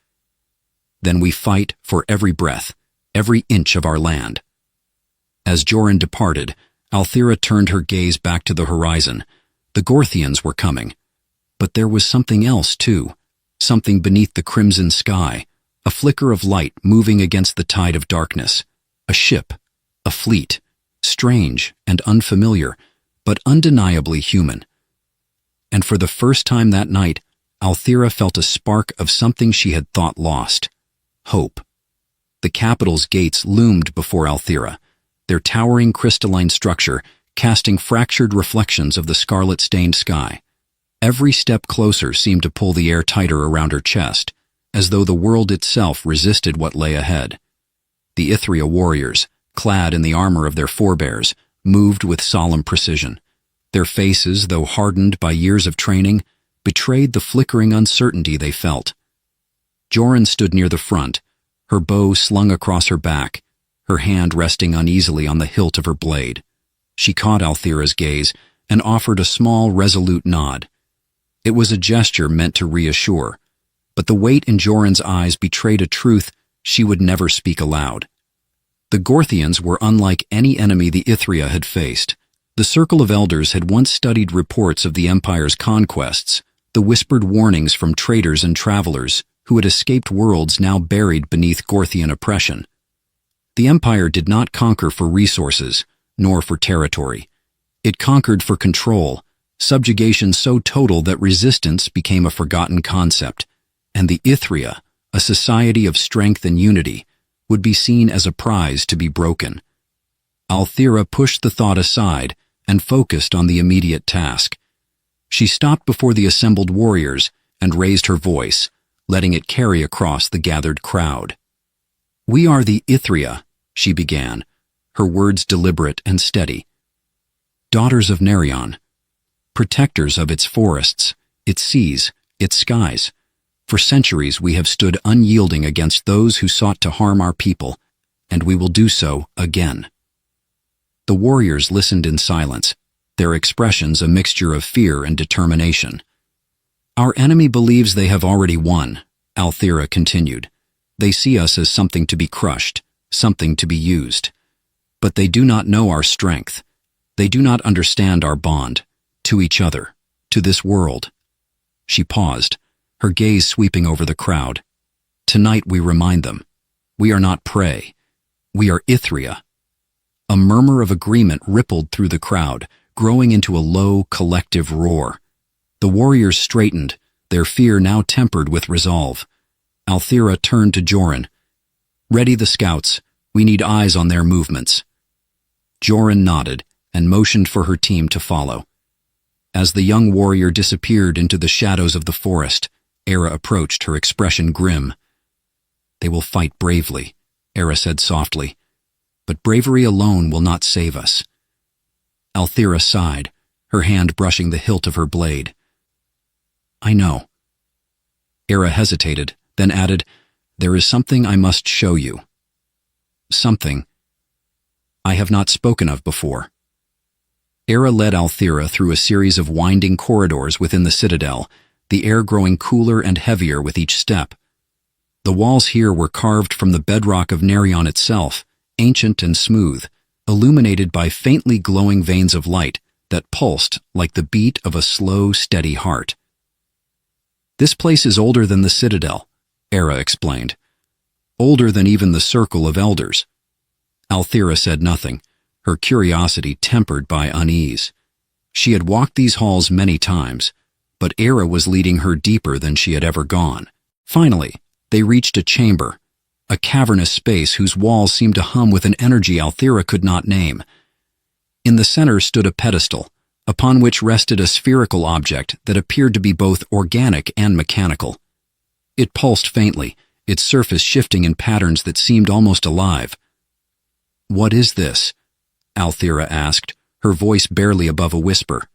"Then we fight for every breath, every inch of our land." As Joran departed, Althea turned her gaze back to the horizon. The Gorthians were coming. But there was something else, too. Something beneath the crimson sky. A flicker of light moving against the tide of darkness. A ship. A fleet. Strange and unfamiliar, but undeniably human. And for the first time that night, Althea felt a spark of something she had thought lost. Hope. The capital's gates loomed before Althea, their towering crystalline structure casting fractured reflections of the scarlet-stained sky. Every step closer seemed to pull the air tighter around her chest, as though the world itself resisted what lay ahead. The Ithria warriors, clad in the armor of their forebears, moved with solemn precision. Their faces, though hardened by years of training, betrayed the flickering uncertainty they felt. Joran stood near the front, her bow slung across her back, her hand resting uneasily on the hilt of her blade. She caught Althira's gaze and offered a small, resolute nod. It was a gesture meant to reassure, but the weight in Joran's eyes betrayed a truth she would never speak aloud. The Gorthians were unlike any enemy the Ithria had faced. The Circle of Elders had once studied reports of the Empire's conquests, the whispered warnings from traders and travelers who had escaped worlds now buried beneath Gorthian oppression. The Empire did not conquer for resources, nor for territory. It conquered for control, subjugation so total that resistance became a forgotten concept, and the Ithria, a society of strength and unity, would be seen as a prize to be broken. Althira pushed the thought aside and focused on the immediate task. She stopped before the assembled warriors and raised her voice, letting it carry across the gathered crowd. "We are the Ithria," she began, her words deliberate and steady. "Daughters of Nerion, protectors of its forests, its seas, its skies. For centuries we have stood unyielding against those who sought to harm our people, and we will do so again." The warriors listened in silence, their expressions a mixture of fear and determination. "Our enemy believes they have already won," Althira continued. "They see us as something to be crushed, something to be used. But they do not know our strength. They do not understand our bond, to each other, to this world." She paused, her gaze sweeping over the crowd. "Tonight we remind them. We are not prey. We are Ithria." A murmur of agreement rippled through the crowd, growing into a low, collective roar. The warriors straightened, their fear now tempered with resolve. Althira turned to Joran. "Ready the scouts. We need eyes on their movements." Joran nodded and motioned for her team to follow. As the young warrior disappeared into the shadows of the forest, Era approached, her expression grim. "They will fight bravely," Era said softly, "but bravery alone will not save us." Althira sighed, her hand brushing the hilt of her blade. "I know." Era hesitated, then added, "There is something I must show you. Something I have not spoken of before." Era led Althira through a series of winding corridors within the citadel, the air growing cooler and heavier with each step. The walls here were carved from the bedrock of Nerion itself, ancient and smooth, illuminated by faintly glowing veins of light that pulsed like the beat of a slow, steady heart. "This place is older than the citadel," Era explained. "Older than even the Circle of Elders." Althira said nothing, her curiosity tempered by unease. She had walked these halls many times, but Era was leading her deeper than she had ever gone. Finally, they reached a chamber, a cavernous space whose walls seemed to hum with an energy Althira could not name. In the center stood a pedestal, upon which rested a spherical object that appeared to be both organic and mechanical. It pulsed faintly, its surface shifting in patterns that seemed almost alive. "What is this?" Althira asked, her voice barely above a whisper.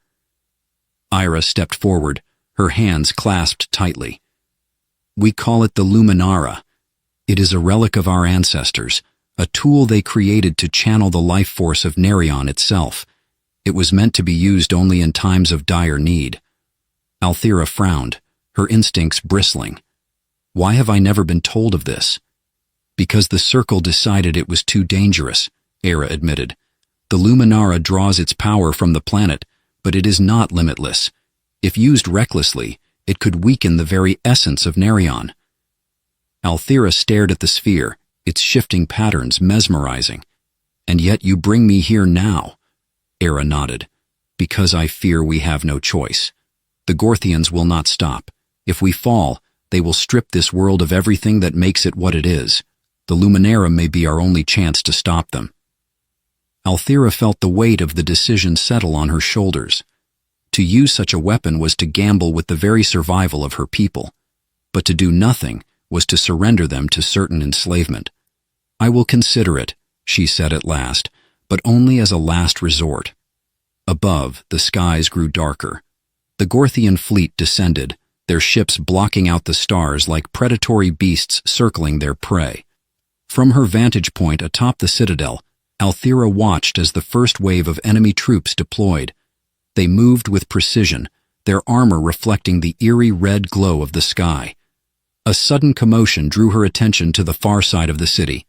Ira stepped forward, her hands clasped tightly. "We call it the Luminara. It is a relic of our ancestors, a tool they created to channel the life force of Nerion itself. It was meant to be used only in times of dire need." Althira frowned, her instincts bristling. "Why have I never been told of this?" "Because the Circle decided it was too dangerous," Era admitted. "The Luminara draws its power from the planet, but it is not limitless. If used recklessly, it could weaken the very essence of Nerion." Althira stared at the sphere, its shifting patterns mesmerizing. "And yet you bring me here now." Era nodded. "Because I fear we have no choice. The Gorthians will not stop. If we fall, they will strip this world of everything that makes it what it is. The Luminara may be our only chance to stop them." Althira felt the weight of the decision settle on her shoulders. To use such a weapon was to gamble with the very survival of her people, but to do nothing was to surrender them to certain enslavement. "I will consider it," she said at last, "but only as a last resort." Above, the skies grew darker. The Gorthian fleet descended, their ships blocking out the stars like predatory beasts circling their prey. From her vantage point atop the citadel, Althera watched as the first wave of enemy troops deployed. They moved with precision, their armor reflecting the eerie red glow of the sky. A sudden commotion drew her attention to the far side of the city.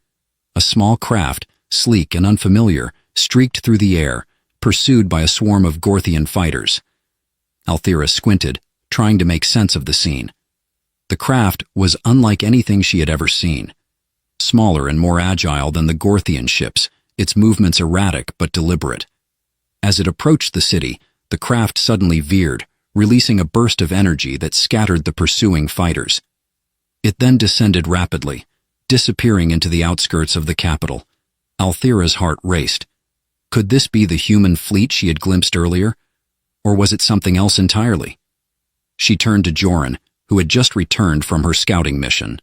A small craft, sleek and unfamiliar, streaked through the air, pursued by a swarm of Gorthian fighters. Althera squinted, trying to make sense of the scene. The craft was unlike anything she had ever seen. Smaller and more agile than the Gorthian ships, its movements erratic but deliberate. As it approached the city, the craft suddenly veered, releasing a burst of energy that scattered the pursuing fighters. It then descended rapidly, disappearing into the outskirts of the capital. Althera's heart raced. Could this be the human fleet she had glimpsed earlier? Or was it something else entirely? She turned to Joran, who had just returned from her scouting mission.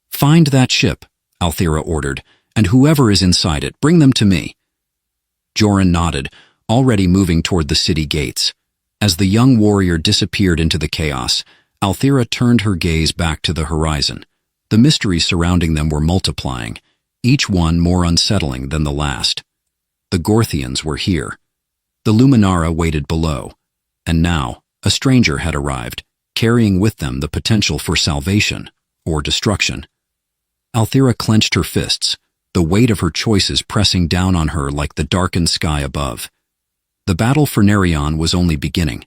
"Find that ship," Althera ordered, "and whoever is inside it, bring them to me." Joran nodded, already moving toward the city gates. As the young warrior disappeared into the chaos, Althera turned her gaze back to the horizon. The mysteries surrounding them were multiplying, each one more unsettling than the last. The Gorthians were here. The Luminara waited below, and now a stranger had arrived, carrying with them the potential for salvation or destruction. Althera clenched her fists, the weight of her choices pressing down on her like the darkened sky above. The battle for Nerion was only beginning,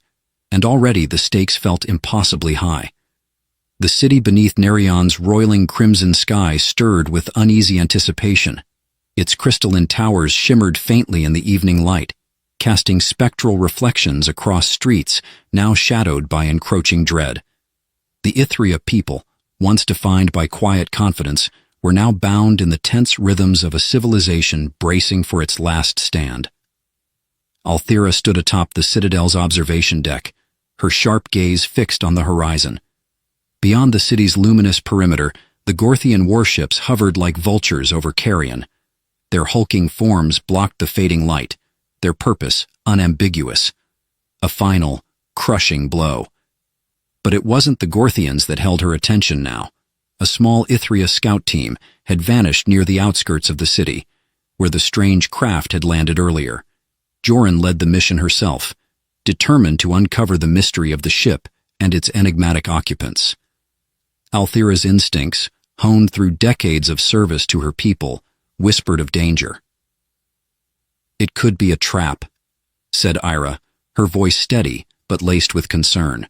and already the stakes felt impossibly high. The city beneath Nerion's roiling crimson sky stirred with uneasy anticipation. Its crystalline towers shimmered faintly in the evening light, casting spectral reflections across streets now shadowed by encroaching dread. The Ithria people, once defined by quiet confidence, were now bound in the tense rhythms of a civilization bracing for its last stand. Althera stood atop the citadel's observation deck, her sharp gaze fixed on the horizon. Beyond the city's luminous perimeter, the Gorthian warships hovered like vultures over Carrion. Their hulking forms blocked the fading light, their purpose unambiguous. A final, crushing blow. But it wasn't the Gorthians that held her attention now. A small Ithria scout team had vanished near the outskirts of the city, where the strange craft had landed earlier. Joran led the mission herself, determined to uncover the mystery of the ship and its enigmatic occupants. Althera's instincts, honed through decades of service to her people, whispered of danger. "It could be a trap," said Ira, her voice steady but laced with concern.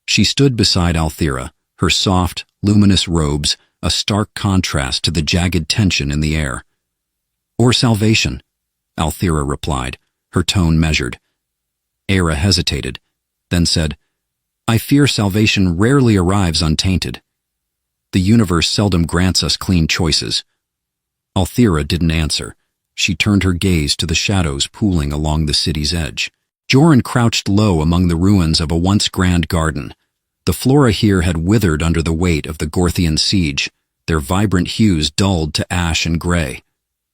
She stood beside Althera, her soft, luminous robes a stark contrast to the jagged tension in the air. "Or salvation," Althera replied, her tone measured. Ira hesitated, then said, "I fear salvation rarely arrives untainted. The universe seldom grants us clean choices." Althera didn't answer. She turned her gaze to the shadows pooling along the city's edge. Joran crouched low among the ruins of a once grand garden. The flora here had withered under the weight of the Gorthian siege, their vibrant hues dulled to ash and gray.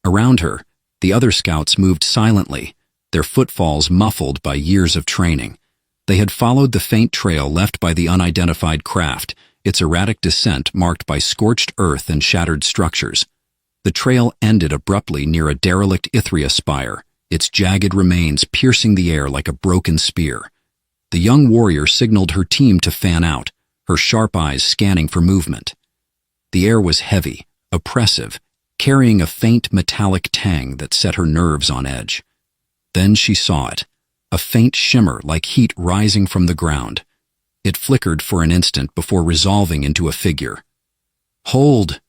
Around her, the other scouts moved silently, their footfalls muffled by years of training. They had followed the faint trail left by the unidentified craft, its erratic descent marked by scorched earth and shattered structures. The trail ended abruptly near a derelict Ithria spire, its jagged remains piercing the air like a broken spear. The young warrior signaled her team to fan out, her sharp eyes scanning for movement. The air was heavy, oppressive, carrying a faint metallic tang that set her nerves on edge. Then she saw it, a faint shimmer like heat rising from the ground. It flickered for an instant before resolving into a figure. "Hold,"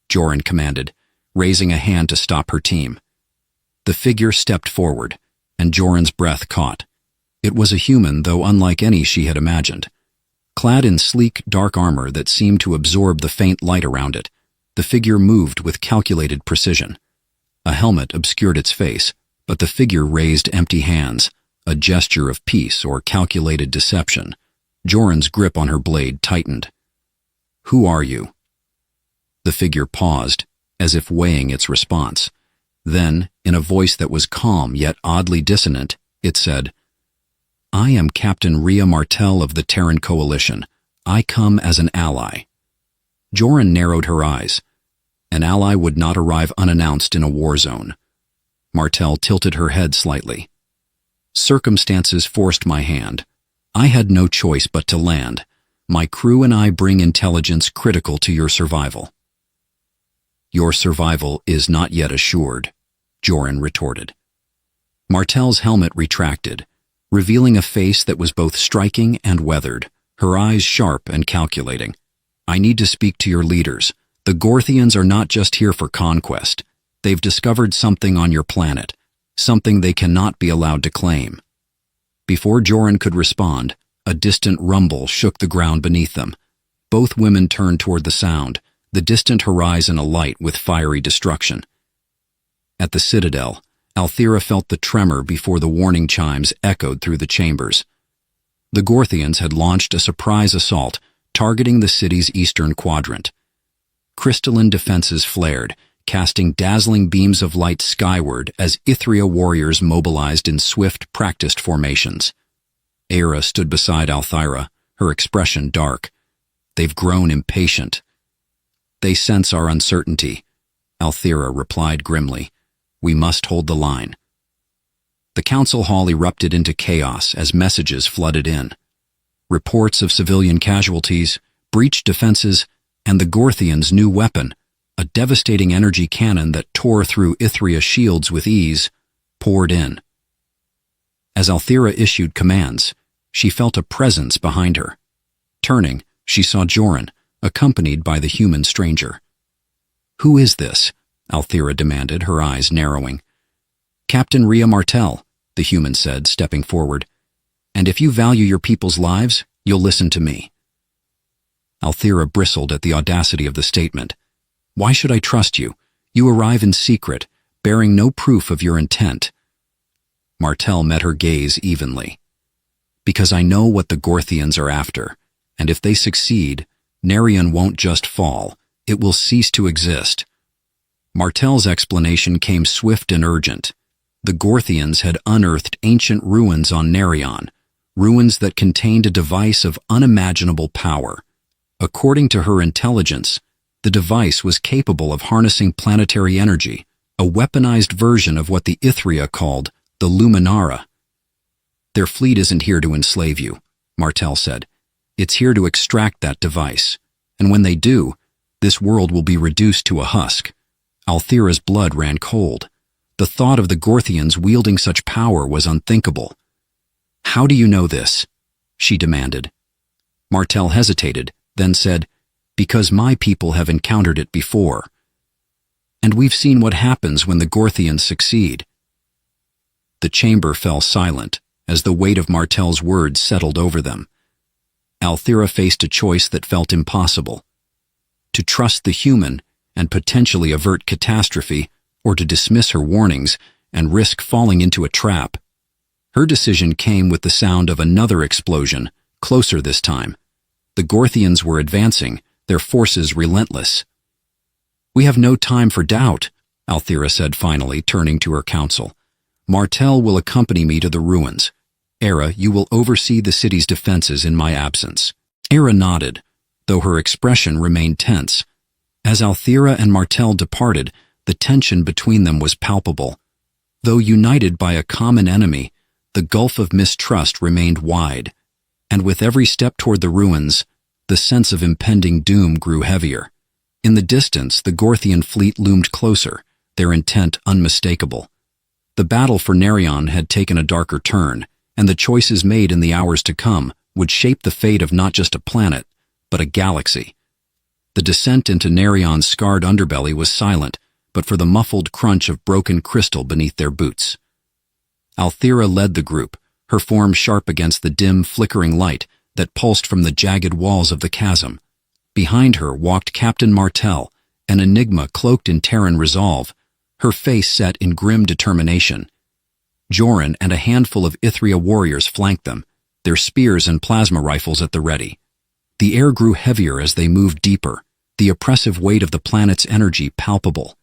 Joran commanded, raising a hand to stop her team. The figure stepped forward, and Joran's breath caught. It was a human, though unlike any she had imagined. Clad in sleek, dark armor that seemed to absorb the faint light around it, the figure moved with calculated precision. A helmet obscured its face, but the figure raised empty hands, a gesture of peace or calculated deception. Joran's grip on her blade tightened. "Who are you?" The figure paused, as if weighing its response. Then, in a voice that was calm yet oddly dissonant, it said, "I am Captain Rhea Martell of the Terran Coalition. I come as an ally." Joran narrowed her eyes. An ally would not arrive unannounced in a war zone. Martel tilted her head slightly. Circumstances forced my hand. I had no choice but to land. My crew and I bring intelligence critical to your survival. Your survival is not yet assured, Joran retorted. Martel's helmet retracted, revealing a face that was both striking and weathered, her eyes sharp and calculating. I need to speak to your leaders. The Gorthians are not just here for conquest. They've discovered something on your planet, something they cannot be allowed to claim. Before Joran could respond, a distant rumble shook the ground beneath them. Both women turned toward the sound, the distant horizon alight with fiery destruction. At the citadel, Althera felt the tremor before the warning chimes echoed through the chambers. The Gorthians had launched a surprise assault, targeting the city's eastern quadrant. Crystalline defenses flared, casting dazzling beams of light skyward as Ithria warriors mobilized in swift, practiced formations. Aera stood beside Althera, her expression dark. They've grown impatient. They sense our uncertainty, Althera replied grimly. We must hold the line. The council hall erupted into chaos as messages flooded in. Reports of civilian casualties, breached defenses, and the Gorthians' new weapon, a devastating energy cannon that tore through Ithria shields with ease, poured in. As Althera issued commands, she felt a presence behind her. Turning, she saw Joran, accompanied by the human stranger. Who is this? Althera demanded, her eyes narrowing. Captain Rhea Martel, the human said, stepping forward. And if you value your people's lives, you'll listen to me. Althera bristled at the audacity of the statement. Why should I trust you? You arrive in secret, bearing no proof of your intent. Martel met her gaze evenly. Because I know what the Gorthians are after, and if they succeed, Nerion won't just fall, it will cease to exist. Martel's explanation came swift and urgent. The Gorthians had unearthed ancient ruins on Nerion, ruins that contained a device of unimaginable power. According to her intelligence, the device was capable of harnessing planetary energy, a weaponized version of what the Ithria called the Luminara. Their fleet isn't here to enslave you, Martel said. It's here to extract that device, and when they do, this world will be reduced to a husk. Althera's blood ran cold. The thought of the Gorthians wielding such power was unthinkable. How do you know this? She demanded. Martel hesitated, then said, Because my people have encountered it before. And we've seen what happens when the Gorthians succeed. The chamber fell silent as the weight of Martel's words settled over them. Althera faced a choice that felt impossible. To trust the human and potentially avert catastrophe, or to dismiss her warnings and risk falling into a trap. Her decision came with the sound of another explosion, closer this time. The Gorthians were advancing, their forces relentless. We have no time for doubt, Althera said finally, turning to her council. Martel will accompany me to the ruins. Aera, you will oversee the city's defenses in my absence. Aera nodded, though her expression remained tense. As Althera and Martel departed, the tension between them was palpable. Though united by a common enemy, the gulf of mistrust remained wide, and with every step toward the ruins, the sense of impending doom grew heavier. In the distance, the Gorthian fleet loomed closer, their intent unmistakable. The battle for Nerion had taken a darker turn, and the choices made in the hours to come would shape the fate of not just a planet, but a galaxy. The descent into Nerion's scarred underbelly was silent, but for the muffled crunch of broken crystal beneath their boots. Althera led the group, her form sharp against the dim, flickering light that pulsed from the jagged walls of the chasm. Behind her walked Captain Martel, an enigma cloaked in Terran resolve, her face set in grim determination. Joran and a handful of Ithria warriors flanked them, their spears and plasma rifles at the ready. The air grew heavier as they moved deeper, the oppressive weight of the planet's energy palpable.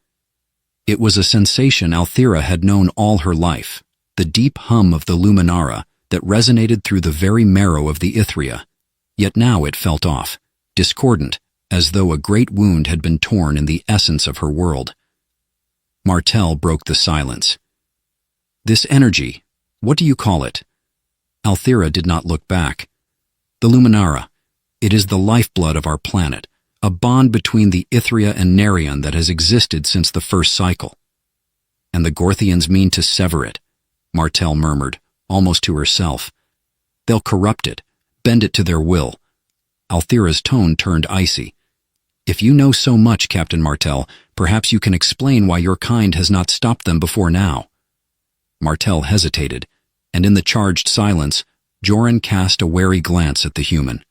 It was a sensation Althera had known all her life, the deep hum of the Luminara that resonated through the very marrow of the Ithria. Yet now it felt off, discordant, as though a great wound had been torn in the essence of her world. Martel broke the silence. "This energy, what do you call it?" Althera did not look back. "The Luminara. It is the lifeblood of our planet, a bond between the Ithria and Nerion that has existed since the first cycle." "And the Gorthians mean to sever it," Martel murmured, almost to herself. "They'll corrupt it, bend it to their will." Althera's tone turned icy. "If you know so much, Captain Martel, perhaps you can explain why your kind has not stopped them before now." Martel hesitated, and in the charged silence, Joran cast a wary glance at the human.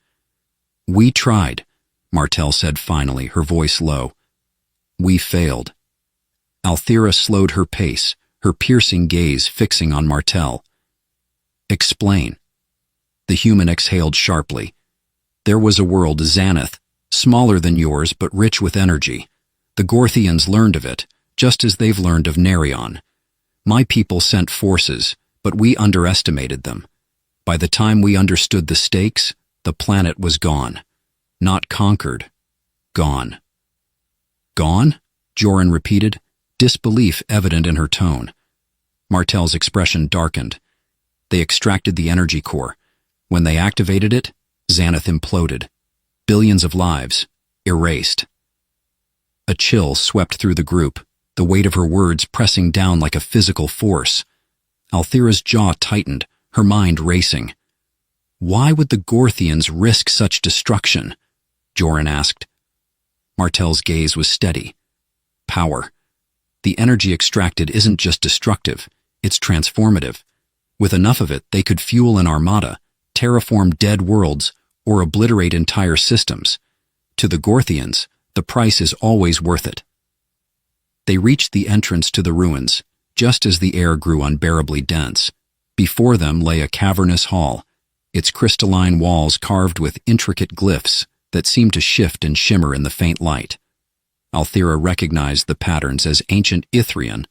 "We tried," Martel said finally, her voice low. "We failed." Althera slowed her pace, her piercing gaze fixing on Martel. "Explain." The human exhaled sharply. "There was a world, Xanath, smaller than yours but rich with energy. The Gorthians learned of it, just as they've learned of Nerion. My people sent forces, but we underestimated them. By the time we understood the stakes, the planet was gone. Not conquered. Gone." "Gone?" Joran repeated, disbelief evident in her tone. Martel's expression darkened. "They extracted the energy core. When they activated it, Xanath imploded. Billions of lives, erased." A chill swept through the group, the weight of her words pressing down like a physical force. Althera's jaw tightened, her mind racing. "Why would the Gorthians risk such destruction?" Joran asked. Martel's gaze was steady. "Power. The energy extracted isn't just destructive, it's transformative. With enough of it, they could fuel an armada, terraform dead worlds, or obliterate entire systems. To the Gorthians, the price is always worth it." They reached the entrance to the ruins, just as the air grew unbearably dense. Before them lay a cavernous hall, its crystalline walls carved with intricate glyphs that seemed to shift and shimmer in the faint light. Althera recognized the patterns as ancient Ithrian,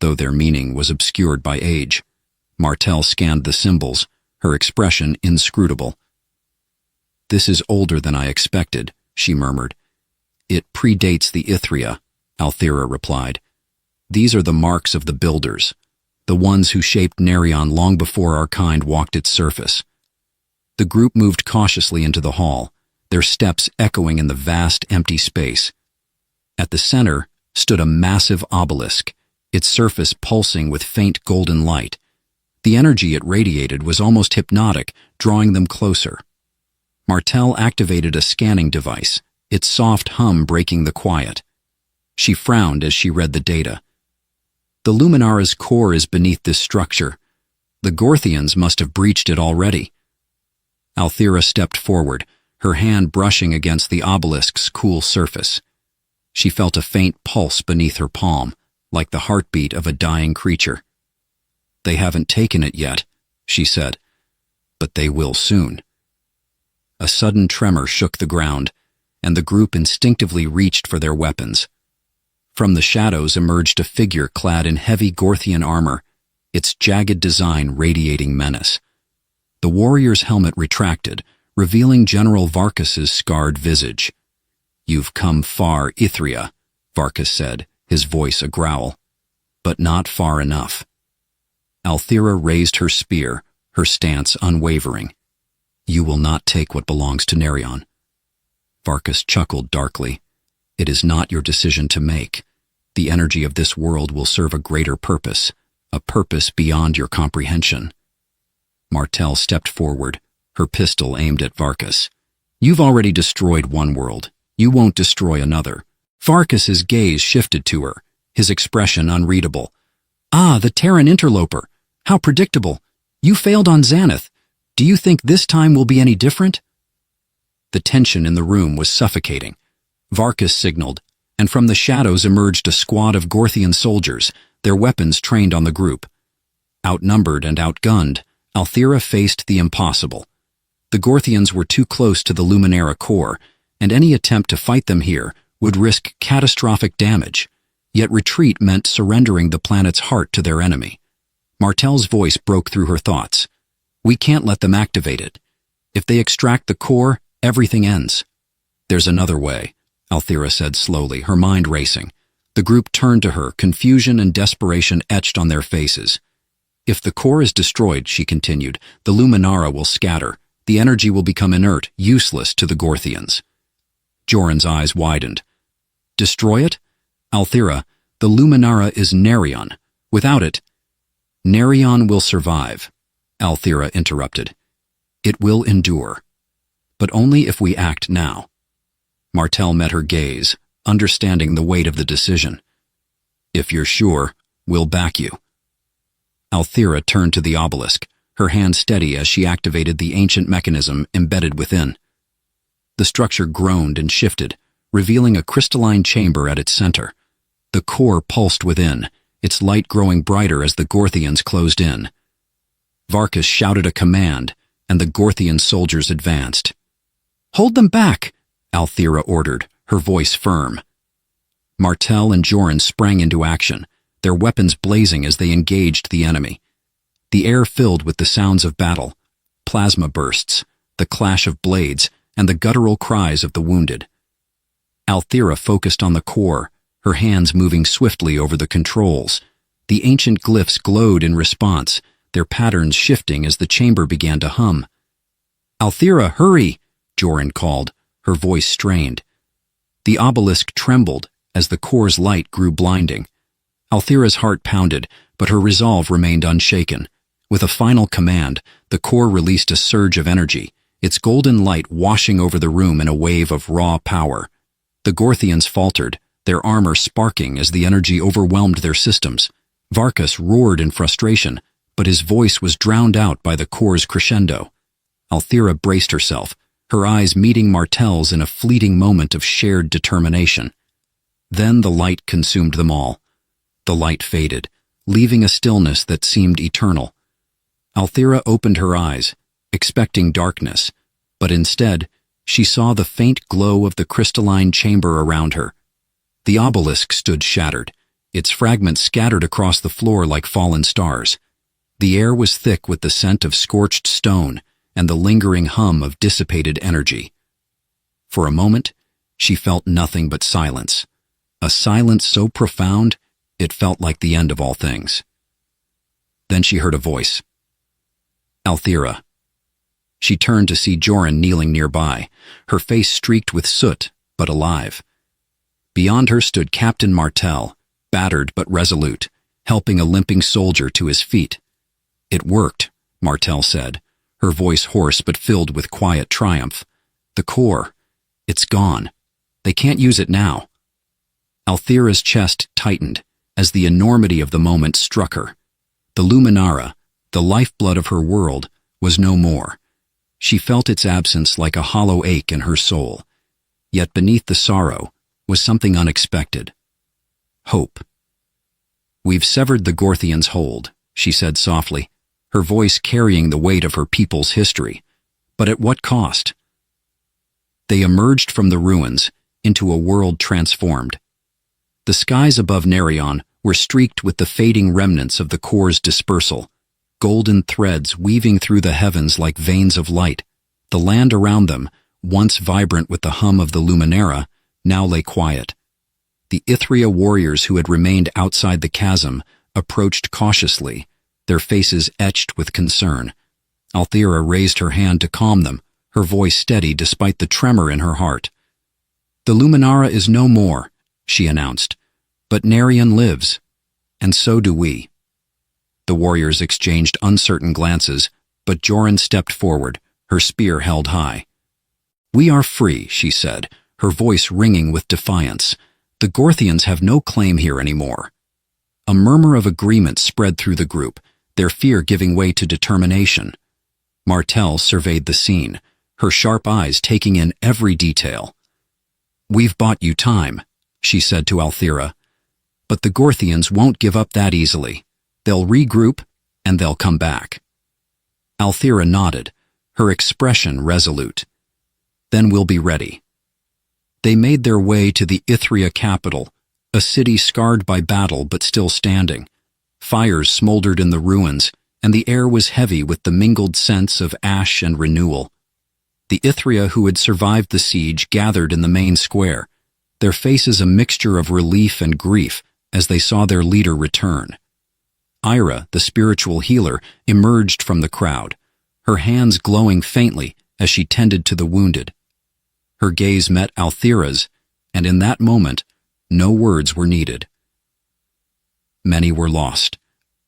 though their meaning was obscured by age. Martel scanned the symbols, her expression inscrutable. "This is older than I expected," she murmured. "It predates the Ithria," Althera replied. "These are the marks of the builders, the ones who shaped Nerion long before our kind walked its surface." The group moved cautiously into the hall, their steps echoing in the vast, empty space. At the center stood a massive obelisk, its surface pulsing with faint golden light. The energy it radiated was almost hypnotic, drawing them closer. Martel activated a scanning device, its soft hum breaking the quiet. She frowned as she read the data. "The Luminara's core is beneath this structure. The Gorthians must have breached it already." Althera stepped forward, her hand brushing against the obelisk's cool surface. She felt a faint pulse beneath her palm, like the heartbeat of a dying creature. "They haven't taken it yet," she said, "but they will soon." A sudden tremor shook the ground, and the group instinctively reached for their weapons. From the shadows emerged a figure clad in heavy Gorthian armor, its jagged design radiating menace. The warrior's helmet retracted, revealing General Varkus's scarred visage. "You've come far, Ithria," Varkus said, his voice a growl. "But not far enough." Althera raised her spear, her stance unwavering. "You will not take what belongs to Nerion." Varkus chuckled darkly. "It is not your decision to make. The energy of this world will serve a greater purpose, a purpose beyond your comprehension." Martel stepped forward, her pistol aimed at Varkus. "You've already destroyed one world. You won't destroy another." Varkus's gaze shifted to her, his expression unreadable. "Ah, the Terran interloper. How predictable. You failed on Xanath. Do you think this time will be any different?" The tension in the room was suffocating. Varkus signaled, and from the shadows emerged a squad of Gorthian soldiers, their weapons trained on the group. Outnumbered and outgunned, Althera faced the impossible. The Gorthians were too close to the Luminara core, and any attempt to fight them here would risk catastrophic damage. Yet retreat meant surrendering the planet's heart to their enemy. Martel's voice broke through her thoughts. "We can't let them activate it. If they extract the core, everything ends." There's another way, Althea said slowly, her mind racing. The group turned to her, confusion and desperation etched on their faces. If the core is destroyed, she continued, the Luminara will scatter. The energy will become inert, useless to the Gorthians. Joran's eyes widened. Destroy it? Althea, the Luminara is Nerion. Without it, Nerion will survive, Althea interrupted. It will endure. But only if we act now. Martel met her gaze, understanding the weight of the decision. If you're sure, we'll back you. Althea turned to the obelisk, her hand steady as she activated the ancient mechanism embedded within. The structure groaned and shifted, revealing a crystalline chamber at its center. The core pulsed within, its light growing brighter as the Gorthians closed in. Varkas shouted a command, and the Gorthian soldiers advanced. Hold them back, Althea ordered, her voice firm. Martel and Joran sprang into action, their weapons blazing as they engaged the enemy. The air filled with the sounds of battle, plasma bursts, the clash of blades, and the guttural cries of the wounded. Althea focused on the core, her hands moving swiftly over the controls. The ancient glyphs glowed in response, their patterns shifting as the chamber began to hum. Althea, hurry! Joran called, her voice strained. The obelisk trembled as the core's light grew blinding. Althea's heart pounded, but her resolve remained unshaken. With a final command, the core released a surge of energy, its golden light washing over the room in a wave of raw power. The Gorthians faltered, their armor sparking as the energy overwhelmed their systems. Varkas roared in frustration, but his voice was drowned out by the core's crescendo. Althea braced herself, her eyes meeting Martel's in a fleeting moment of shared determination. Then the light consumed them all. The light faded, leaving a stillness that seemed eternal. Althea opened her eyes, expecting darkness, but instead, she saw the faint glow of the crystalline chamber around her. The obelisk stood shattered, its fragments scattered across the floor like fallen stars. The air was thick with the scent of scorched stone and the lingering hum of dissipated energy. For a moment, she felt nothing but silence, a silence so profound it felt like the end of all things. Then she heard a voice. Althea. She turned to see Joran kneeling nearby, her face streaked with soot, but alive. Beyond her stood Captain Martel, battered but resolute, helping a limping soldier to his feet. It worked, Martel said, her voice hoarse but filled with quiet triumph. The core, it's gone. They can't use it now. Althea's chest tightened as the enormity of the moment struck her. The Luminara, the lifeblood of her world, was no more. She felt its absence like a hollow ache in her soul. Yet beneath the sorrow was something unexpected. Hope. We've severed the Gorthians' hold, she said softly, her voice carrying the weight of her people's history. But at what cost? They emerged from the ruins into a world transformed. The skies above Nerion were streaked with the fading remnants of the core's dispersal, golden threads weaving through the heavens like veins of light. The land around them, once vibrant with the hum of the Luminara, now lay quiet. The Ithria warriors who had remained outside the chasm approached cautiously, their faces etched with concern. Althea raised her hand to calm them, her voice steady despite the tremor in her heart. The Luminara is no more, she announced, but Nerion lives, and so do we. The warriors exchanged uncertain glances, but Joran stepped forward, her spear held high. We are free, she said, her voice ringing with defiance. The Gorthians have no claim here anymore. A murmur of agreement spread through the group, their fear giving way to determination. Martel surveyed the scene, her sharp eyes taking in every detail. We've bought you time, she said to Althea, but the Gorthians won't give up that easily. They'll regroup, and they'll come back. Althea nodded, her expression resolute. Then we'll be ready. They made their way to the Ithria capital, a city scarred by battle but still standing. Fires smoldered in the ruins, and the air was heavy with the mingled scents of ash and renewal. The Ithria who had survived the siege gathered in the main square, their faces a mixture of relief and grief as they saw their leader return. Ira, the spiritual healer, emerged from the crowd, her hands glowing faintly as she tended to the wounded. Her gaze met Althira's, and in that moment, no words were needed. "Many were lost,"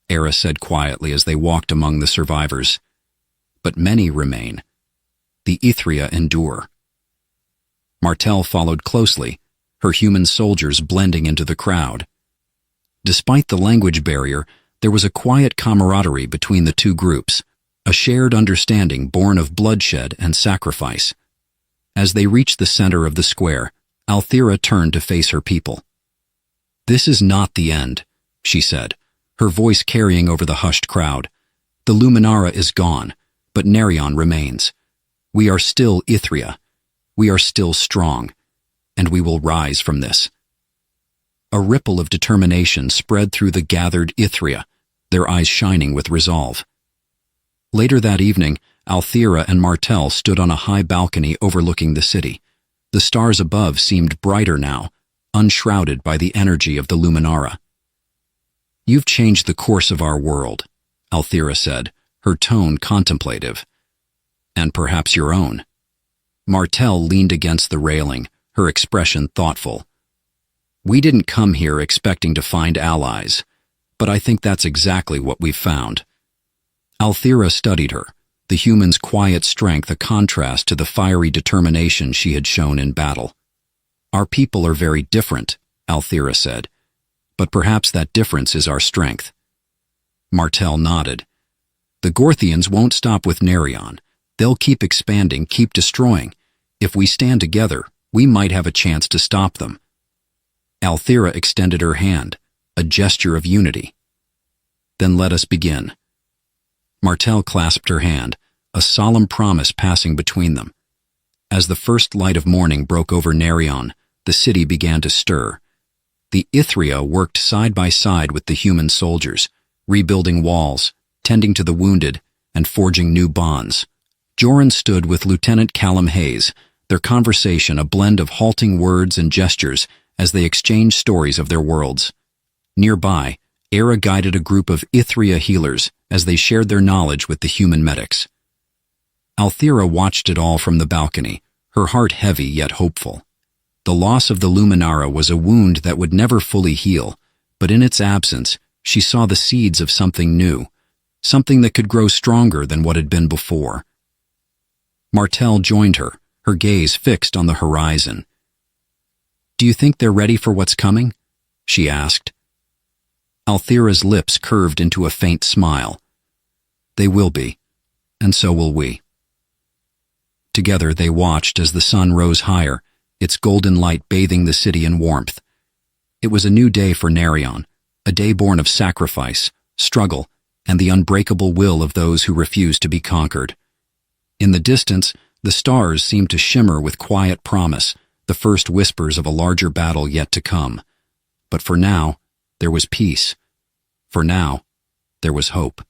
Ira said quietly as they walked among the survivors. "But many remain. The Ithria endure." Martel followed closely, her human soldiers blending into the crowd. Despite the language barrier, there was a quiet camaraderie between the two groups, a shared understanding born of bloodshed and sacrifice. As they reached the center of the square, Althira turned to face her people. "This is not the end," she said, her voice carrying over the hushed crowd. "The Luminara is gone, but Nerion remains. We are still Ithria. We are still strong, and we will rise from this." A ripple of determination spread through the gathered Ithria, their eyes shining with resolve. Later that evening, Althira and Martel stood on a high balcony overlooking the city. The stars above seemed brighter now, unshrouded by the energy of the Luminara. "You've changed the course of our world," Althira said, her tone contemplative. "And perhaps your own." Martel leaned against the railing, her expression thoughtful. "We didn't come here expecting to find allies, but I think that's exactly what we've found." Althira studied her, the human's quiet strength a contrast to the fiery determination she had shown in battle. "Our people are very different," Althira said, "but perhaps that difference is our strength." Martel nodded. "The Gorthians won't stop with Nerion. They'll keep expanding, keep destroying. If we stand together, we might have a chance to stop them." Althira extended her hand, a gesture of unity. "Then let us begin." Martel clasped her hand, a solemn promise passing between them. As the first light of morning broke over Nerion, the city began to stir. The Ithria worked side by side with the human soldiers, rebuilding walls, tending to the wounded, and forging new bonds. Joran stood with Lieutenant Callum Hayes, their conversation a blend of halting words and gestures as they exchanged stories of their worlds. Nearby, Era guided a group of Ithria healers as they shared their knowledge with the human medics. Althira watched it all from the balcony, her heart heavy yet hopeful. The loss of the Luminara was a wound that would never fully heal, but in its absence, she saw the seeds of something new, something that could grow stronger than what had been before. Martel joined her, her gaze fixed on the horizon. "Do you think they're ready for what's coming?" she asked. Althira's lips curved into a faint smile. "They will be, and so will we." Together they watched as the sun rose higher, its golden light bathing the city in warmth. It was a new day for Nerion, a day born of sacrifice, struggle, and the unbreakable will of those who refused to be conquered. In the distance, the stars seemed to shimmer with quiet promise, the first whispers of a larger battle yet to come. But for now, there was peace. For now, there was hope.